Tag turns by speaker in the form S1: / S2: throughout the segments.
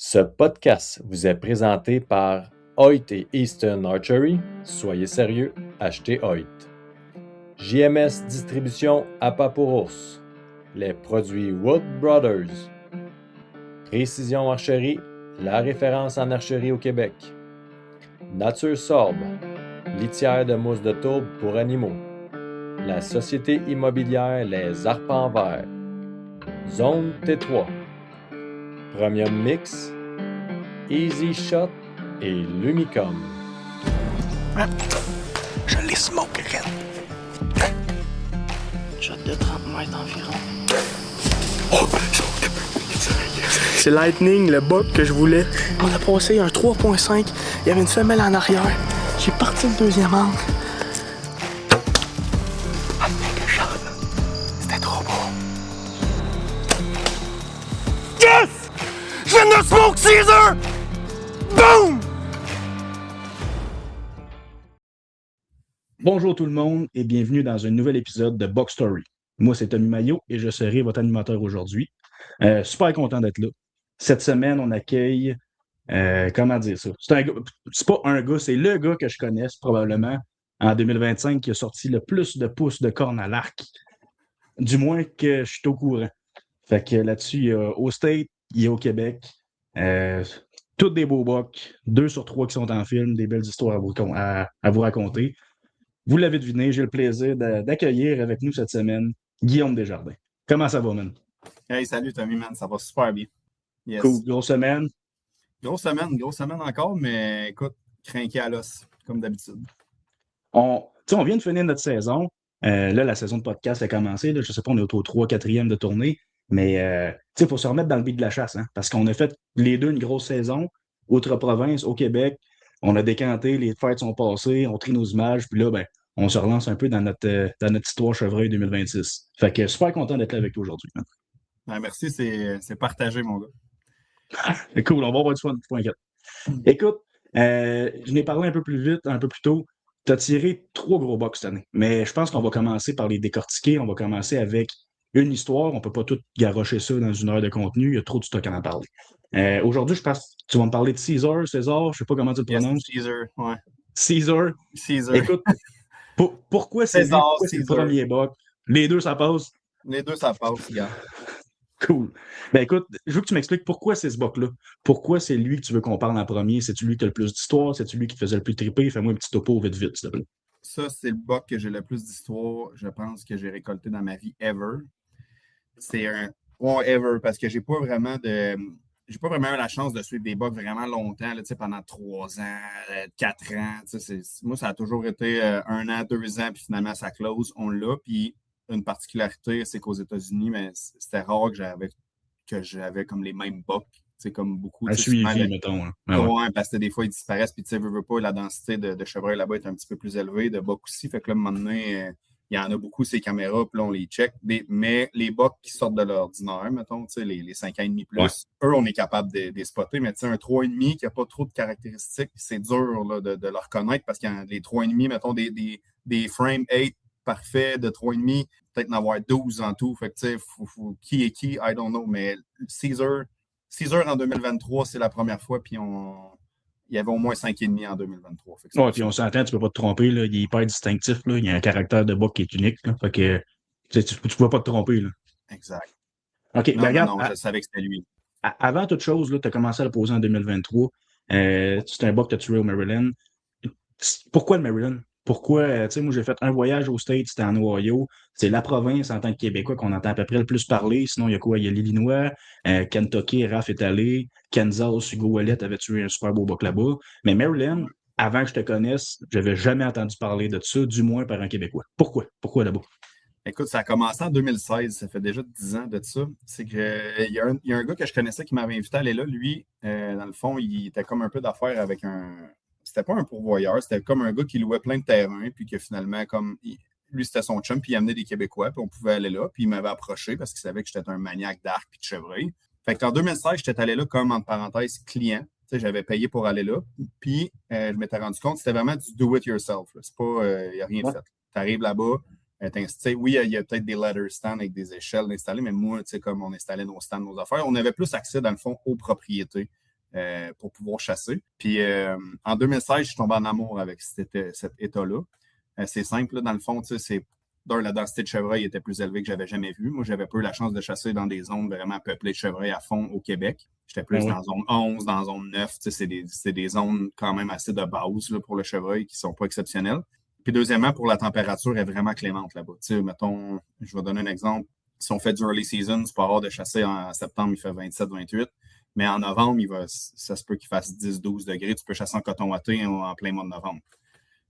S1: Ce podcast vous est présenté par Hoyt et Easton Archery. Soyez sérieux, achetez Hoyt. JMS Distribution à Papouros. Les produits Wood Brothers. Précision Archerie, la référence en archerie au Québec. Nature Sorbe, litière de mousse de tourbe pour animaux. La société immobilière Les Arpents Verts. Zone T3. Premium Mix, Easy Shot et Lumicom.
S2: Je les smoke, Red. Shot de 30 mètres environ. Oh! C'est Lightning, le bug que je voulais. On a passé un 3.5. Il y avait une femelle en arrière. J'ai parti le deuxième angle. Ah, que shot. C'était trop beau. Yes! Je viens de smoke Caesar! Boom!
S3: Bonjour tout le monde et bienvenue dans un nouvel épisode de Box Story. Moi, c'est Tommy Maillot et je serai votre animateur aujourd'hui. Super content d'être là. Cette semaine, on accueille... comment dire ça? C'est pas un gars, c'est le gars que je connaisse probablement en 2025 qui a sorti le plus de pouces de corne à l'arc. Du moins que je suis au courant. Fait que là-dessus, il y a au State, il y a au Québec. Toutes des beaux bocs, 2 sur 3 qui sont en film, des belles histoires à vous raconter. Vous l'avez deviné, j'ai le plaisir d'accueillir avec nous cette semaine Guillaume Desjardins. Comment ça va, man?
S4: Hey, salut Tommy, man, ça va super bien. Yes.
S3: Cool, grosse semaine.
S4: Grosse semaine encore, mais écoute, crinqué à l'os, comme d'habitude.
S3: On vient de finir notre saison. Là, la saison de podcast a commencé. Là, je sais pas, on est au 3 4e de tournée. Mais il faut se remettre dans le beat de la chasse, hein, parce qu'on a fait les deux une grosse saison, outre-province, au Québec. On a décanté, les fêtes sont passées, on trie nos images, puis là, ben, on se relance un peu dans notre histoire Chevreuil 2026. Fait que super content d'être là avec toi aujourd'hui. Hein.
S4: Ben, merci, c'est partagé, mon gars.
S3: C'est cool, on va avoir du fun, point 4. Écoute, je n'ai parlé un peu plus vite, un peu plus tôt. Tu as tiré 3 gros box cette année, mais je pense qu'on va commencer par les décortiquer. On va commencer avec une histoire. On ne peut pas tout garrocher ça dans une heure de contenu. Il y a trop de stock à en parler. Aujourd'hui, je pense que tu vas me parler de César, je ne sais pas comment tu le prononces.
S4: Caesar, ouais.
S3: César. Écoute, pourquoi c'est
S4: César,
S3: pourquoi c'est le premier box? Les deux, ça passe?
S4: Les deux, ça passe, gars.
S3: Cool. Ben écoute, je veux que tu m'expliques pourquoi c'est ce boc-là. Pourquoi c'est lui que tu veux qu'on parle en premier? C'est-tu lui qui a le plus d'histoire? C'est-tu lui qui te faisait le plus triper? Fais-moi un petit topo vite, s'il te plaît.
S4: Ça, c'est le boc que j'ai le plus d'histoire, je pense, que j'ai récolté dans ma vie ever. C'est un... Ouais, ever, parce que j'ai pas vraiment eu la chance de suivre des bocs vraiment longtemps, là, pendant 3 ans, 4 ans. Moi, ça a toujours été 1 an, 2 ans, puis finalement, ça close, on l'a. Puis une particularité, c'est qu'aux États-Unis, mais c'était rare que j'avais comme les mêmes bocs. C'est comme beaucoup.
S3: À suivi, mettons. Hein.
S4: Ouais, parce que des fois, ils disparaissent, puis tu sais, veux pas, la densité de chevreuil là-bas est un petit peu plus élevée, de bocs aussi. Fait que là, à un moment donné, il y en a beaucoup, ces caméras, puis là, on les check. Mais les bocs qui sortent de l'ordinaire, mettons, tu sais, les 5 ans et demi plus, eux, on est capable de les spotter. Mais tu sais, un 3,5 qui n'a pas trop de caractéristiques, c'est dur là, de le reconnaître parce qu'il y a les 3,5, mettons, des frame 8 parfaits de 3,5, peut-être en avoir 12 en tout. Fait que tu sais, qui est qui, I don't know. Mais Caesar en 2023, c'est la première fois, puis il y avait au moins 5,5 en 2023.
S3: Oui, puis on s'entend, tu peux pas te tromper, là, il est hyper distinctif, là, il y a un caractère de boc qui est unique, là, fait que tu ne peux pas te tromper. Là.
S4: Exact.
S3: OK, regarde,
S4: je savais que c'était lui.
S3: Avant toute chose, tu as commencé à le poser en 2023. C'est un boc que tu as tué au Maryland. Pourquoi le Maryland? Pourquoi, moi j'ai fait un voyage aux States, c'était en Ohio. C'est la province en tant que Québécois qu'on entend à peu près le plus parler. Sinon, il y a quoi? Il y a l'Illinois, Kentucky, Raph est allé, Kansas, Hugo Ouellet avait tué un super beau boc là-bas. Mais Maryland, avant que je te connaisse, je n'avais jamais entendu parler de ça, du moins par un Québécois. Pourquoi? Pourquoi là-bas?
S4: Écoute, ça a commencé en 2016, ça fait déjà 10 ans de ça. C'est que il y a un gars que je connaissais qui m'avait invité à aller là. Lui, dans le fond, il était comme un peu d'affaires avec c'était pas un pourvoyeur, c'était comme un gars qui louait plein de terrains, puis que finalement, lui, c'était son chum, puis il amenait des Québécois, puis on pouvait aller là, puis il m'avait approché parce qu'il savait que j'étais un maniaque d'arc puis de chevreuil. Fait qu'en 2016, j'étais allé là comme, entre parenthèses, client. Tu sais, j'avais payé pour aller là, puis je m'étais rendu compte que c'était vraiment du do-it-yourself. C'est pas, il n'y a rien de fait. Tu arrives là-bas, oui, il y a peut-être des ladder stands avec des échelles installées, mais moi, comme on installait nos stands, nos affaires, on avait plus accès, dans le fond, aux propriétés. pour pouvoir chasser. Puis en 2016, je suis tombé en amour avec cet état-là. C'est simple, là, dans le fond, tu sais, la densité de chevreuil était plus élevée que j'avais jamais vu. Moi, j'avais pas eu la chance de chasser dans des zones vraiment peuplées de chevreuil à fond au Québec. J'étais plus dans zone 11, dans zone 9. Tu sais, c'est des zones quand même assez de base là, pour le chevreuil qui sont pas exceptionnelles. Puis deuxièmement, pour la température est vraiment clémente là-bas. Tu sais, mettons, je vais donner un exemple. Si on fait du early season, c'est pas rare de chasser en septembre, il fait 27, 28. Mais en novembre, ça se peut qu'il fasse 10, 12 degrés. Tu peux chasser en coton watté en plein mois de novembre.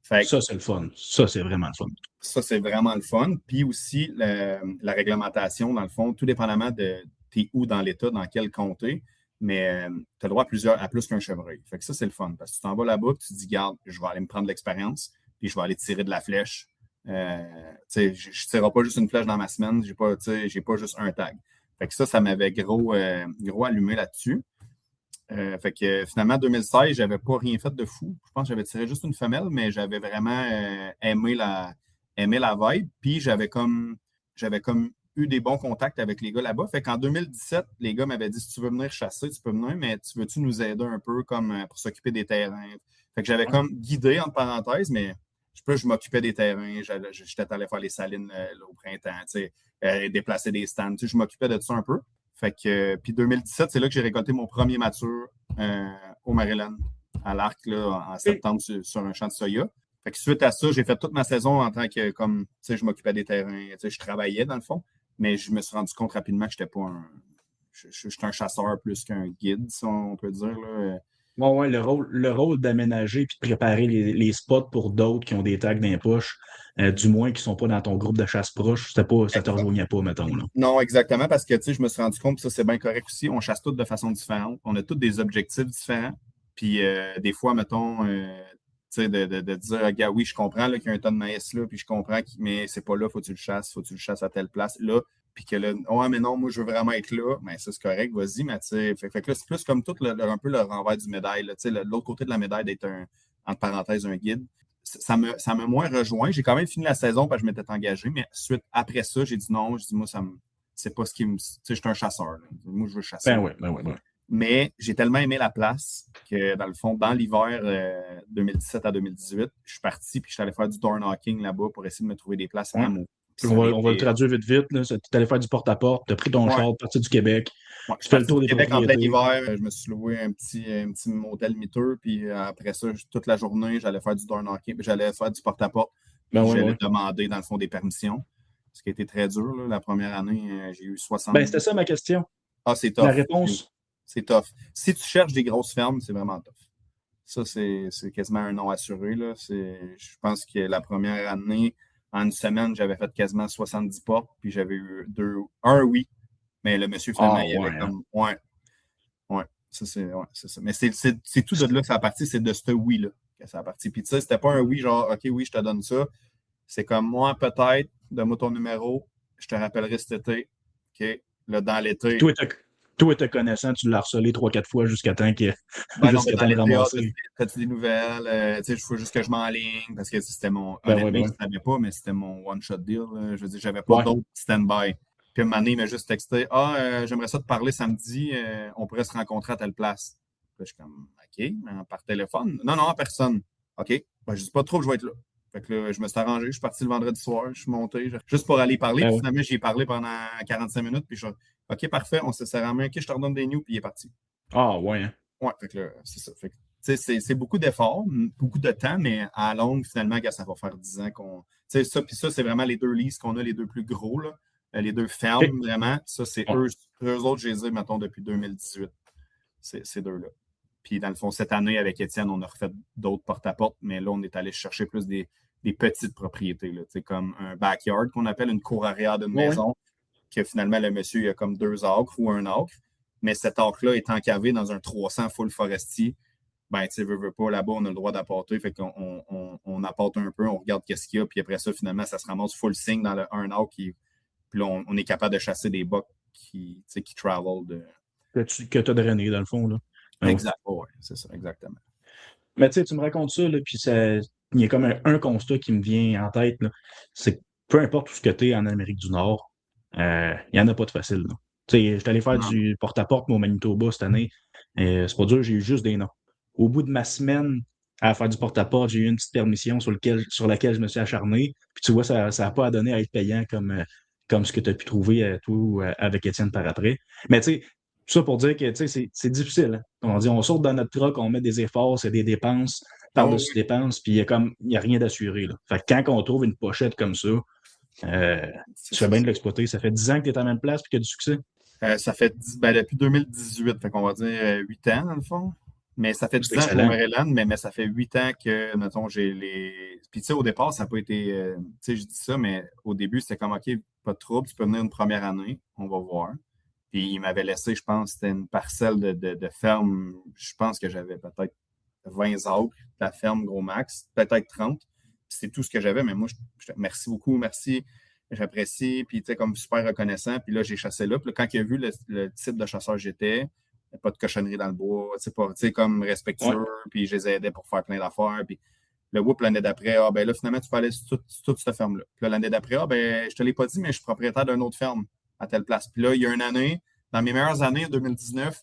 S3: Ça, c'est le fun. Ça, c'est vraiment le fun.
S4: Ça, c'est vraiment le fun. Puis aussi, la réglementation, dans le fond, tout dépendamment de t'es où dans l'État, dans quel comté, mais tu as le droit à plus qu'un chevreuil. Fait que ça, c'est le fun. Parce que tu t'en vas là-bas et tu te dis, garde, je vais aller me prendre de l'expérience, puis je vais aller tirer de la flèche. Je ne tirerai pas juste une flèche dans ma semaine, j'ai pas juste un tag. Fait que ça m'avait gros allumé là-dessus. Fait que finalement, 2016, j'avais pas rien fait de fou. Je pense que j'avais tiré juste une femelle, mais j'avais vraiment aimé la vibe. Puis j'avais comme eu des bons contacts avec les gars là-bas. Fait qu'en 2017, les gars m'avaient dit si tu veux venir chasser, tu peux venir, mais veux-tu nous aider un peu comme pour s'occuper des terrains? Fait que j'avais comme guidé, entre parenthèses, mais je m'occupais des terrains. J'étais allé faire les salines au printemps, déplacer des stands. Je m'occupais de ça un peu. Fait que, puis 2017, c'est là que j'ai récolté mon premier mature au Maryland, à l'arc, là, en septembre, sur un champ de soya. Fait que suite à ça, j'ai fait toute ma saison en tant que, comme, tu sais, je m'occupais des terrains, tu sais, je travaillais dans le fond, mais je me suis rendu compte rapidement que j'étais pas j'étais un chasseur plus qu'un guide, si on peut dire, là.
S3: Ouais, le rôle d'aménager et de préparer les spots pour d'autres qui ont des tags dans les poches, du moins qui ne sont pas dans ton groupe de chasse proche, ça ne te rejoignait pas, mettons. Là.
S4: Non, exactement, parce que je me suis rendu compte, que ça c'est bien correct aussi, on chasse tous de façon différente, on a tous des objectifs différents, puis des fois, mettons, de dire, gars, oui, je comprends qu'il y a un tas de maïs là, puis je comprends, mais c'est pas là, faut que tu le chasses à telle place, là, puis que là, ouais, mais non, moi, je veux vraiment être là. Mais ça, c'est correct, vas-y, mais tu sais, fait que là, c'est plus comme tout un peu le renvers du médaille, tu sais, l'autre côté de la médaille d'être entre parenthèses, un guide. Ça m'a moins rejoint. J'ai quand même fini la saison parce que je m'étais engagé, mais après ça, j'ai dit non. Je dis, moi, c'est pas ce qui me. Tu sais, je suis un chasseur. Là. Moi, je veux chasser.
S3: Ben oui.
S4: Mais j'ai tellement aimé la place que, dans le fond, dans l'hiver 2017 à 2018, je suis parti puis je suis allé faire du door knocking là-bas pour essayer de me trouver des places à moi.
S3: On va le traduire vite. Tu es allé faire du porte-à-porte, tu as pris ton char, parti du Québec.
S4: Ouais, tu fais le tour des Québec en plein hiver. Je me suis loué un petit motel miteux, puis après ça, toute la journée, j'allais faire du door knocking, puis j'allais faire du porte-à-porte. J'allais demander, dans le fond, des permissions. Ce qui a été très dur. Là. La première année, j'ai eu 60.
S3: C'était ça ma question.
S4: Ah, c'est tough.
S3: La réponse?
S4: C'est tough. Si tu cherches des grosses fermes, c'est vraiment tough. Ça, c'est quasiment un non assuré. Là. Je pense que la première année, en une semaine, j'avais fait quasiment 70 portes, puis j'avais eu un oui. Mais le monsieur, finalement, il avait comme. Ouais. Ça, c'est ça. Mais c'est tout de là que ça a parti, c'est de ce oui-là que ça a parti. Puis, tu sais, c'était pas un oui, genre, OK, oui, je te donne ça. C'est comme moi, peut-être, donne-moi ton numéro, je te rappellerai cet été. OK, là, dans l'été.
S3: Toi, te connaissant, tu l'as harcelé 3-4 fois jusqu'à temps qu'il
S4: T'as-tu des nouvelles? Tu sais, il faut juste que je m'enligne parce que c'était mon. Honnêtement, je ne savais pas, mais c'était mon one-shot deal. Je veux dire, j'avais pas d'autres stand-by. Puis un moment donné, il m'a juste texté j'aimerais ça te parler samedi, on pourrait se rencontrer à telle place. Puis je suis comme OK, mais par téléphone. Non, en personne. OK. Ben, je dis pas trop, je vais être là. Fait que là, je me suis arrangé, je suis parti le vendredi soir, je suis monté, juste pour aller parler. Puis finalement, j'y ai parlé pendant 45 minutes. Puis je suis OK, parfait, on s'est serré en main. OK, je te redonne des news, puis il est parti.
S3: Ah, ouais.
S4: Ouais, fait que là, c'est ça. Fait que, c'est beaucoup d'efforts, beaucoup de temps, mais à longue, finalement, ça va faire 10 ans qu'on. Tu sais, ça, puis ça, c'est vraiment les deux leases qu'on a, les deux plus gros, là. Les deux fermes, vraiment. Ça, c'est eux autres, je les ai, mettons, depuis 2018. Ces deux-là. Puis, dans le fond, cette année, avec Étienne, on a refait d'autres porte-à-porte, mais là, on est allé chercher plus des petites propriétés, là, comme un backyard qu'on appelle une cour arrière d'une maison, que finalement, le monsieur, il a comme 2 acres ou 1 acre, mais cet acre-là est encavé dans un 300 full forestier. Ben, tu sais, veux pas, là-bas, on a le droit d'apporter, fait qu'on on apporte un peu, on regarde qu'est-ce qu'il y a, puis après ça, finalement, ça se ramasse full signe dans le 1 acre, puis là, on est capable de chasser des bucks qui travel.
S3: Que tu as drainé, dans le fond, là.
S4: Exact, oui, c'est ça, exactement.
S3: Mais tu sais, tu me racontes ça, là, puis il y a comme un constat qui me vient en tête, là. C'est que peu importe où ce que tu es en Amérique du Nord, il n'y en a pas de facile. Là. Tu sais, j'étais allé faire
S4: Non.
S3: du porte-à-porte, moi, au Manitoba cette année. C'est pas dur, j'ai eu juste des noms. Au bout de ma semaine à faire du porte-à-porte, j'ai eu une petite permission sur laquelle je me suis acharné. Puis tu vois, ça n'a pas à donner à être payant comme ce que tu as pu trouver, toi, ou, avec Étienne par après. Mais tu sais, tout ça pour dire que tu sais, c'est difficile. Hein. On dit, on saute dans notre truck, on met des efforts, c'est des dépenses,
S4: Ah oui,
S3: par-dessus dépenses, puis il y a rien d'assuré. Là. Fait que quand on trouve une pochette comme ça,
S4: c'est
S3: tu fais bien de l'exploiter. Ça fait 10 ans que tu es à la même place et qu'il y a du succès.
S4: Ça fait depuis 2018, fait qu'on va dire 8 ans dans le fond. Mais ça fait
S3: C'est
S4: 10 ans que je suis au
S3: excellent.
S4: Maryland, mais ça fait 8 ans que, mettons, j'ai les. Puis tu sais, au départ, ça n'a pas été. Tu sais, je dis ça, mais au début, c'était comme OK, pas de trouble, tu peux venir une première année, on va voir. Puis il m'avait laissé, je pense, c'était une parcelle de ferme. Je pense que j'avais peut-être 20 acres, la ferme gros max, peut-être 30. Puis c'est tout ce que j'avais, mais moi, merci beaucoup, merci. J'apprécie, puis tu sais, comme super reconnaissant. Puis là, j'ai chassé là. Puis là, quand il a vu le type de chasseur que j'étais, pas de cochonnerie dans le bois, tu sais, comme respectueux,
S3: Ouais.
S4: puis je les aidais pour faire plein d'affaires. Puis le whoop, l'année d'après, ben là, finalement, tu peux aller sur toute cette ferme-là. Puis là, l'année d'après, ben, je te l'ai pas dit, mais je suis propriétaire d'une autre ferme à telle place. Puis là, il y a une année, dans mes meilleures années, en 2019,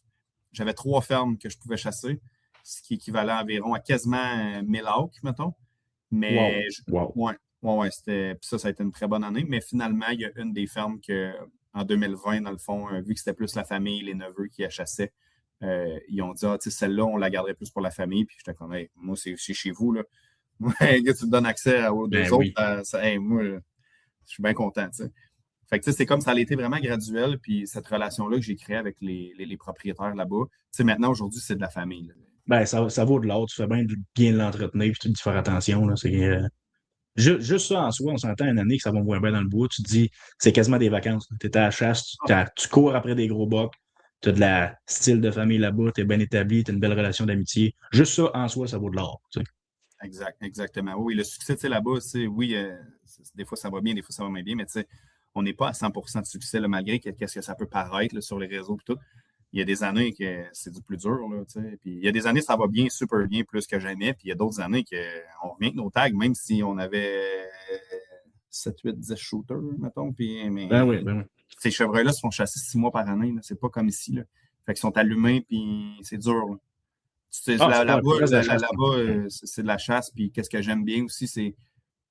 S4: j'avais 3 fermes que je pouvais chasser, ce qui équivalait environ à quasiment 1000 acres, mettons. Mais,
S3: Wow.
S4: ouais, ouais, c'était. Puis ça a été une très bonne année. Mais finalement, il y a une des fermes que, en 2020, dans le fond, vu que c'était plus la famille, les neveux qui la chassaient, ils ont dit, ah, tu sais, celle-là, on la garderait plus pour la famille. Puis j'étais comme, hey, moi, c'est chez vous, là. Que tu me donnes accès aux deux
S3: Ben
S4: autres,
S3: oui.
S4: hey, moi, je suis bien content, tu sais. Fait que, tu sais, c'est comme ça a été vraiment graduel. Puis cette relation-là que j'ai créée avec les propriétaires là-bas, tu sais, maintenant, aujourd'hui, c'est de la famille, là.
S3: Ben, ça vaut de l'or. Tu fais bien l'entretenir puis tu te faire attention. Là. Juste ça en soi, on s'entend une année que ça va moins bien dans le bois. Tu te dis, c'est quasiment des vacances. Tu es à la chasse, tu cours après des gros bocs, tu as de la style de famille là-bas, tu es bien établi, tu as une belle relation d'amitié. Juste ça en soi, ça vaut de l'or. Tu sais.
S4: Exactement. Oui, le succès, tu sais, là-bas, oui, des fois ça va bien, des fois ça va moins bien, mais tu sais, on n'est pas à 100% de succès, là, malgré qu'est-ce que ça peut paraître là, sur les réseaux et tout. Il y a des années que c'est du plus dur, là, tu sais. Puis il y a des années, ça va bien, super bien, plus que jamais. Puis il y a d'autres années qu'on revient avec nos tags, même si on avait 7, 8, 10 shooters, mettons. Puis,
S3: Ben
S4: mais
S3: oui, ben oui.
S4: ces chevreuils-là se font chasser 6 mois par année. C'est pas comme ici, là. Fait qu'ils sont allumés, puis c'est dur, là. Tu sais,
S3: Ah, c'est pas
S4: là-bas,
S3: reste de la chasse.
S4: c'est de la chasse. Puis qu'est-ce que j'aime bien aussi, c'est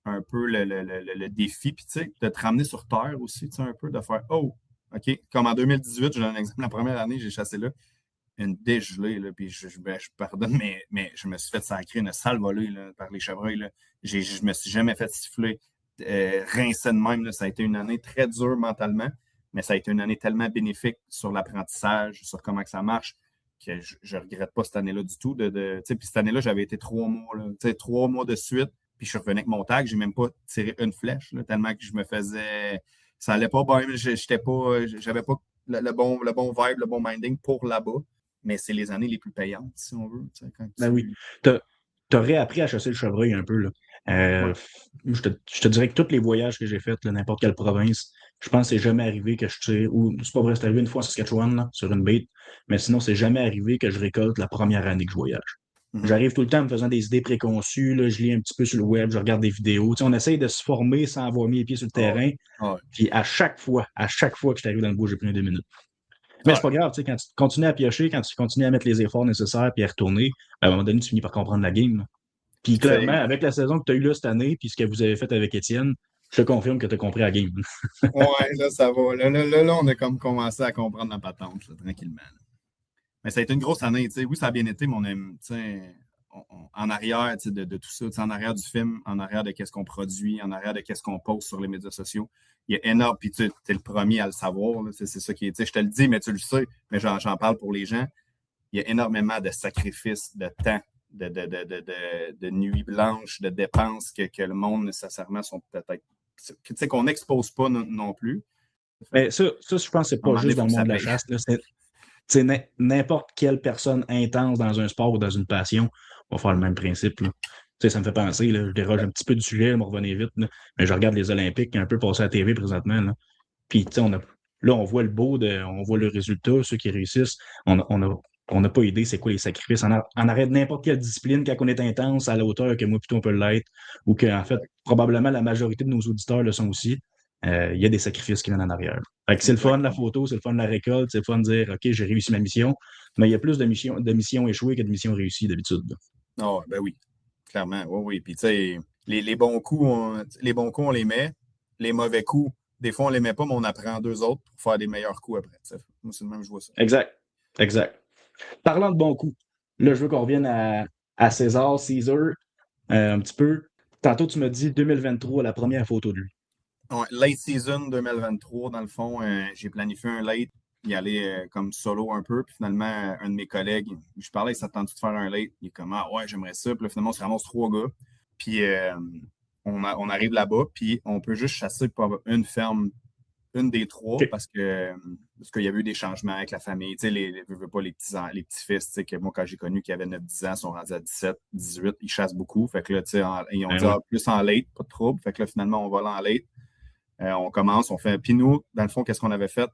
S4: un peu le défi, puis tu sais, de te ramener sur terre aussi, tu sais, un peu, de faire oh, OK, comme en 2018, je donne un exemple, la première année, j'ai chassé là, une dégelée, là, puis je pardonne, mais je me suis fait sacrer une sale volée là, par les chevreuils. Là. Je me suis jamais fait siffler, rincer de même. Là, ça a été une année très dure mentalement, mais ça a été une année tellement bénéfique sur l'apprentissage, sur comment que ça marche, que je ne regrette pas cette année-là du tout. Puis cette année-là, j'avais été 3 mois, là, 3 mois de suite. Puis je suis revenu avec mon tag, j'ai même pas tiré une flèche, là, tellement que je me faisais. Ça allait pas bien, j'avais pas le bon vibe, le bon minding pour là-bas. Mais c'est les années les plus payantes, si on veut.
S3: Ben oui. Tu as réappris à chasser le chevreuil un peu. Là.
S4: Ouais.
S3: Je te dirais que tous les voyages que j'ai faits, n'importe quelle province, je pense que c'est jamais arrivé que je tire, ou c'est pas vrai, c'est arrivé une fois en Saskatchewan, là, sur une bête, mais sinon, c'est jamais arrivé que je récolte la première année que je voyage. J'arrive tout le temps en me faisant des idées préconçues, là, je lis un petit peu sur le web, je regarde des vidéos. Tu sais, on essaye de se former sans avoir mis les pieds sur le terrain. Puis à chaque fois que je t'arrive dans le bois, j'ai pris un 2 minutes. Mais c'est pas grave, tu sais, quand tu continues à piocher, quand tu continues à mettre les efforts nécessaires puis à retourner, à un moment donné, tu finis par comprendre la game. Là. Puis clairement, avec la saison que tu as eue là cette année, puis ce que vous avez fait avec Étienne, je te confirme que tu as compris la game.
S4: Ouais, là, ça va. Là, on a comme commencé à comprendre la patente, là, tranquillement. Là. Mais ça a été une grosse année. Oui, ça a bien été, mais on aime, en arrière de tout ça, en arrière du film, en arrière de qu'est-ce qu'on produit, en arrière de qu'est-ce qu'on poste sur les médias sociaux. Il y a énorme, puis tu es le premier à le savoir. Là, c'est ça qui est. Je te le dis, mais tu le sais, mais j'en parle pour les gens. Il y a énormément de sacrifices, de temps, de nuits blanches, de dépenses que le monde nécessairement sont peut-être. Qu'on n'expose pas non plus.
S3: Mais ça, je pense que c'est pas juste dans le monde de la chasse. C'est n'importe quelle personne intense dans un sport ou dans une passion va faire le même principe. Là. Ça me fait penser, là, je déroge un petit peu du sujet, je me revenir vite, là, mais je regarde les Olympiques un peu passer à la TV présentement. Là. Puis on voit le beau, on voit le résultat, ceux qui réussissent. On n'a pas idée c'est quoi les sacrifices. En arrêt de n'importe quelle discipline, quand on est intense, à la hauteur que moi plutôt on peut l'être, ou qu'en fait, probablement la majorité de nos auditeurs le sont aussi. il y a des sacrifices qui viennent en arrière. Fait que c'est le fun de la photo, c'est le fun de la récolte, c'est le fun de dire OK, j'ai réussi ma mission, mais il y a plus de missions échouées que de missions réussies d'habitude.
S4: Ah, ben oui, clairement. Oui, oui. Puis tu sais, les bons coups, on les met. Les mauvais coups, des fois, on les met pas, mais on apprend d'eux autres pour faire des meilleurs coups après. T'sais. Moi, c'est le même, je vois ça.
S3: Exact. Parlant de bons coups, là, je veux qu'on revienne à Caesar, un petit peu. Tantôt, tu m'as dit 2023, la première photo de lui.
S4: Ouais, late season 2023, dans le fond, j'ai planifié un late, y aller comme solo un peu. Puis finalement, un de mes collègues, je parlais, il s'attendait de faire un late. Il est comme, ah ouais, j'aimerais ça. Puis là, finalement, on se ramasse 3 gars. Puis on arrive là-bas, puis on peut juste chasser pour une ferme, une des 3,
S3: Okay.
S4: parce qu'il y avait eu des changements avec la famille. Tu sais, les petits-fils, tu sais, que moi, quand j'ai connu qui avaient 9-10 ans, sont rendus à 17, 18, ils chassent beaucoup. Fait que là, tu sais, ils ont dit, plus en late, pas de trouble. Fait que là, finalement, on va là en late. On commence, on fait. Puis nous, dans le fond, qu'est-ce qu'on avait fait?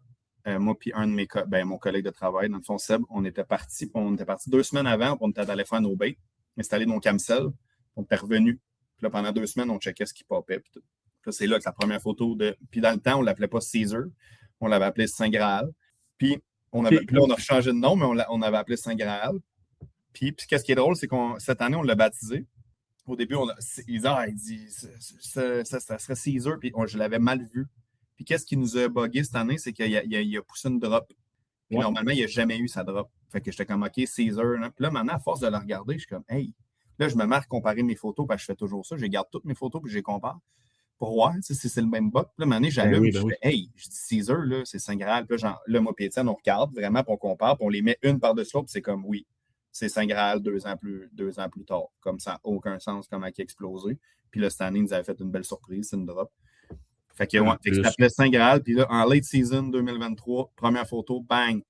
S4: Moi, puis un de mon collègue de travail, dans le fond, Seb, on était parti 2 semaines avant, on était allé faire nos baits, installer nos camsels, on était revenu. Puis là, pendant 2 semaines, on checkait ce qui popait. Puis là, c'est là que la première photo de. Puis dans le temps, on ne l'appelait pas Caesar, on l'avait appelé Saint Graal. Puis on a changé de nom, mais on avait appelé Saint Graal. Puis qu'est-ce qui est drôle, c'est qu'on cette année, on l'a baptisé. Au début, il dit ça serait Caesar, puis je l'avais mal vu. Puis qu'est-ce qui nous a bugué cette année, c'est qu'il a poussé une drop. Puis normalement, il n'a jamais eu sa drop. Fait que j'étais comme, OK, Caesar. Hein. Puis là, maintenant, à force de la regarder, je suis comme, hey, là, je me mets à comparer mes photos, parce que je fais toujours ça. Je garde toutes mes photos, puis je les compare pour voir si c'est le même bug. Puis là, maintenant, j'allume, je fais, hey, je dis Caesar, là, c'est Saint Graal. Puis là, moi, puis Étienne, on regarde vraiment, puis on compare, puis on les met une par-dessus l'autre, puis c'est comme, oui. C'est Saint Graal 2 ans plus tard. Comme ça n'a aucun sens comment il a explosé. Puis là, cette année, il nous avait fait une belle surprise, c'est une drop. Fait que, ça s'appelait Saint Graal. Puis là, en late season 2023, première photo, bang!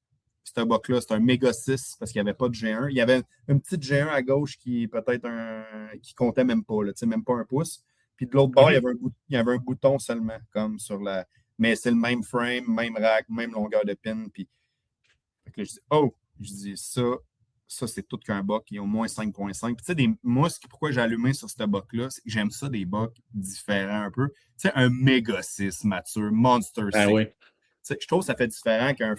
S4: Ce buck-là, c'est un méga 6 parce qu'il n'y avait pas de G1. Il y avait une petite G1 à gauche qui peut-être qui comptait même pas, là, même pas 1 pouce. Puis de l'autre bord, il y avait un bouton seulement, comme sur la. Mais c'est le même frame, même rack, même longueur de pin. Puis fait que là, je dis ça, c'est tout qu'un buck, il est au moins 5.5. Puis, tu sais, moi, pourquoi j'ai allumé sur ce buck-là, c'est que j'aime ça, des bucks différents un peu. Tu sais, un méga 6 mature, Monster 6.
S3: Oui.
S4: Tu sais, je trouve que ça fait différent qu'un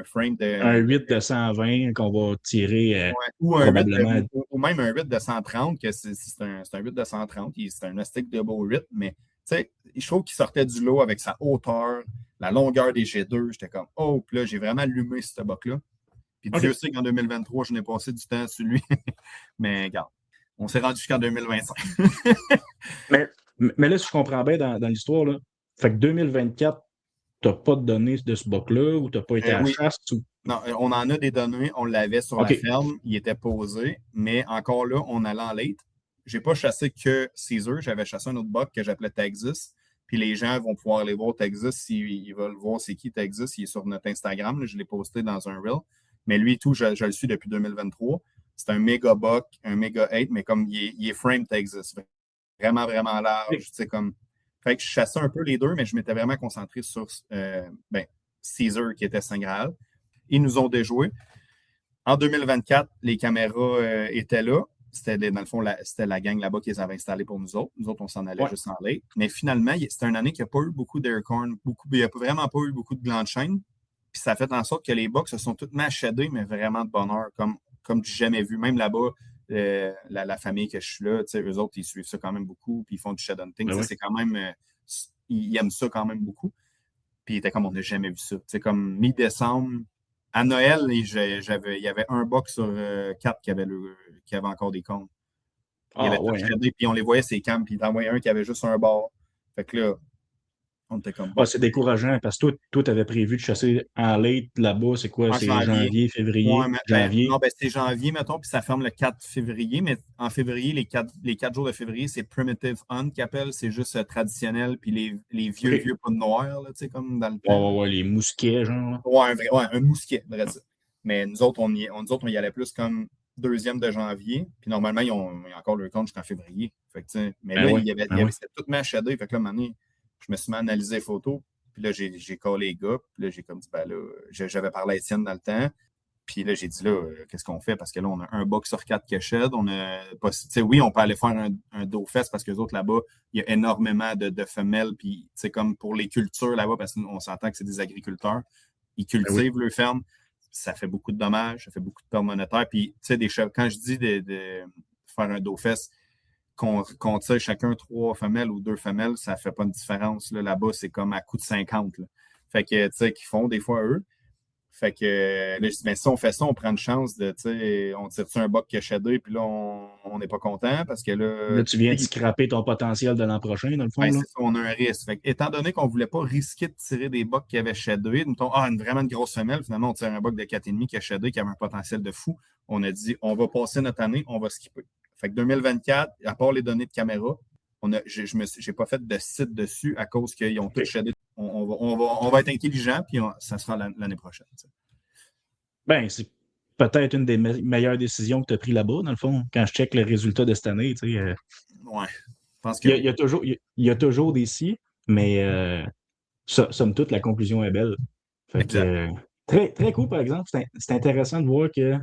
S4: frame de.
S3: Un 8 de 120 qu'on va tirer
S4: ou
S3: probablement.
S4: Ou même un 8 de 130, que c'est un 8 de 130, c'est un Astic Double 8, mais tu sais, je trouve qu'il sortait du lot avec sa hauteur, la longueur des G2. J'étais comme, oh, puis là, j'ai vraiment allumé ce buck-là. Puis Dieu sait qu'en 2023, je n'ai passé du temps sur lui. Mais regarde, on s'est rendu jusqu'en 2025.
S3: mais là, si je comprends bien dans l'histoire, là, fait que 2024, tu n'as pas de données de ce buck-là ou tu n'as pas été à la chasse?
S4: Non, on en a des données. On l'avait sur la ferme. Il était posé. Mais encore là, on allait en late. Je n'ai pas chassé que Caesar. J'avais chassé un autre buck que j'appelais Texas. Puis les gens vont pouvoir aller voir Texas s'ils veulent voir c'est qui Texas. Il est sur notre Instagram. Là, je l'ai posté dans un reel. Mais lui et tout, je le suis depuis 2023. C'est un méga buck, un méga 8, mais comme il est frame Texas. Vraiment, vraiment large. Tu sais, comme. Fait que je chassais un peu les deux, mais je m'étais vraiment concentré sur Caesar qui était Saint Graal. Ils nous ont déjoué. En 2024, les caméras étaient là. Dans le fond, c'était la gang là-bas qui les avait installées pour nous autres. Nous autres, on s'en allait juste en late. Mais finalement, c'était une année qui n'a pas eu beaucoup d'aircorn. Il n'y a vraiment pas eu beaucoup de glands de chaîne. Puis ça a fait en sorte que les bucks se sont toutes machadés, mais vraiment de bonheur, comme du jamais vu. Même là-bas, la famille que je suis là, eux autres, ils suivent ça quand même beaucoup, puis ils font du shed hunting. C'est quand même, ils aiment ça quand même beaucoup. Puis ils étaient comme, on n'a jamais vu ça. Comme mi-décembre, à Noël, il y avait un buck sur 4 qui avait encore des cônes. Il avait tout shreddé, puis on les voyait, ces cams, puis il en envoyait un qui avait juste un bord. Fait que là, on était comme...
S3: c'est décourageant parce que toi, tu avais prévu de chasser en late là-bas. C'est quoi? C'est janvier, février? Janvier?
S4: Non, c'est janvier, mettons, puis ça ferme le 4 février. Mais en février, les 4 jours de février, c'est Primitive Hunt qu'ils appellent. C'est juste traditionnel. Puis les vieux pas de noir, tu sais, comme dans le temps.
S3: Les mousquets, genre.
S4: Un mousquet, vrai ça. Mais nous autres, on y allait plus comme 2e de janvier. Puis normalement, ils ont encore le compte jusqu'en février. Fait que, mais là, il y avait c'était tout machadé. Fait que là, maintenant, je me suis mis à analyser les photos. Puis là, j'ai collé les gars. Puis là, j'ai comme dit, là, j'avais parlé à Étienne dans le temps. Puis là, j'ai dit, là, qu'est-ce qu'on fait? Parce que là, on a un buck sur 4 qui shed. Oui, on peut aller faire un dos fest parce que les autres là-bas, il y a énormément de femelles. Puis, comme pour les cultures là-bas, parce qu'on s'entend que c'est des agriculteurs, ils cultivent leur ferme. Ça fait beaucoup de dommages, ça fait beaucoup de pertes monétaires. Puis, tu sais, quand je dis de faire un dos fest, qu'on tire chacun 3 femelles ou 2 femelles, ça fait pas de différence. Là-bas, c'est comme à coup de 50. Là. Fait que, tu sais, qu'ils font des fois eux. Fait que là, je dis, mais si on fait ça, on prend une chance de, tu sais, on tire-tu un buck qui a shadé, puis là, on n'est pas content parce que là.
S3: Là, tu viens de scraper ton potentiel de l'an prochain, dans le fond.
S4: Ben,
S3: Là.
S4: c'est ça, on a un risque. Fait que, étant donné qu'on ne voulait pas risquer de tirer des bucks qui avaient shadé, mettons, vraiment une grosse femelle, finalement, on tire un buck de 4,5 qui a shadé, qui avait un potentiel de fou. On a dit, on va passer notre année, on va skipper. Fait que 2024, à part les données de caméra, j'ai pas fait de site dessus à cause qu'ils ont tout shadé. On va être intelligent, puis ça sera l'année prochaine. T'sais.
S3: Ben, c'est peut-être une des meilleures décisions que tu as prises là-bas, dans le fond, quand je check les résultats de cette année. Tu sais,
S4: ouais. Je pense que
S3: il y a toujours des si, mais somme toute, la conclusion est belle. Fait que, très, très cool, par exemple. C'est intéressant de voir que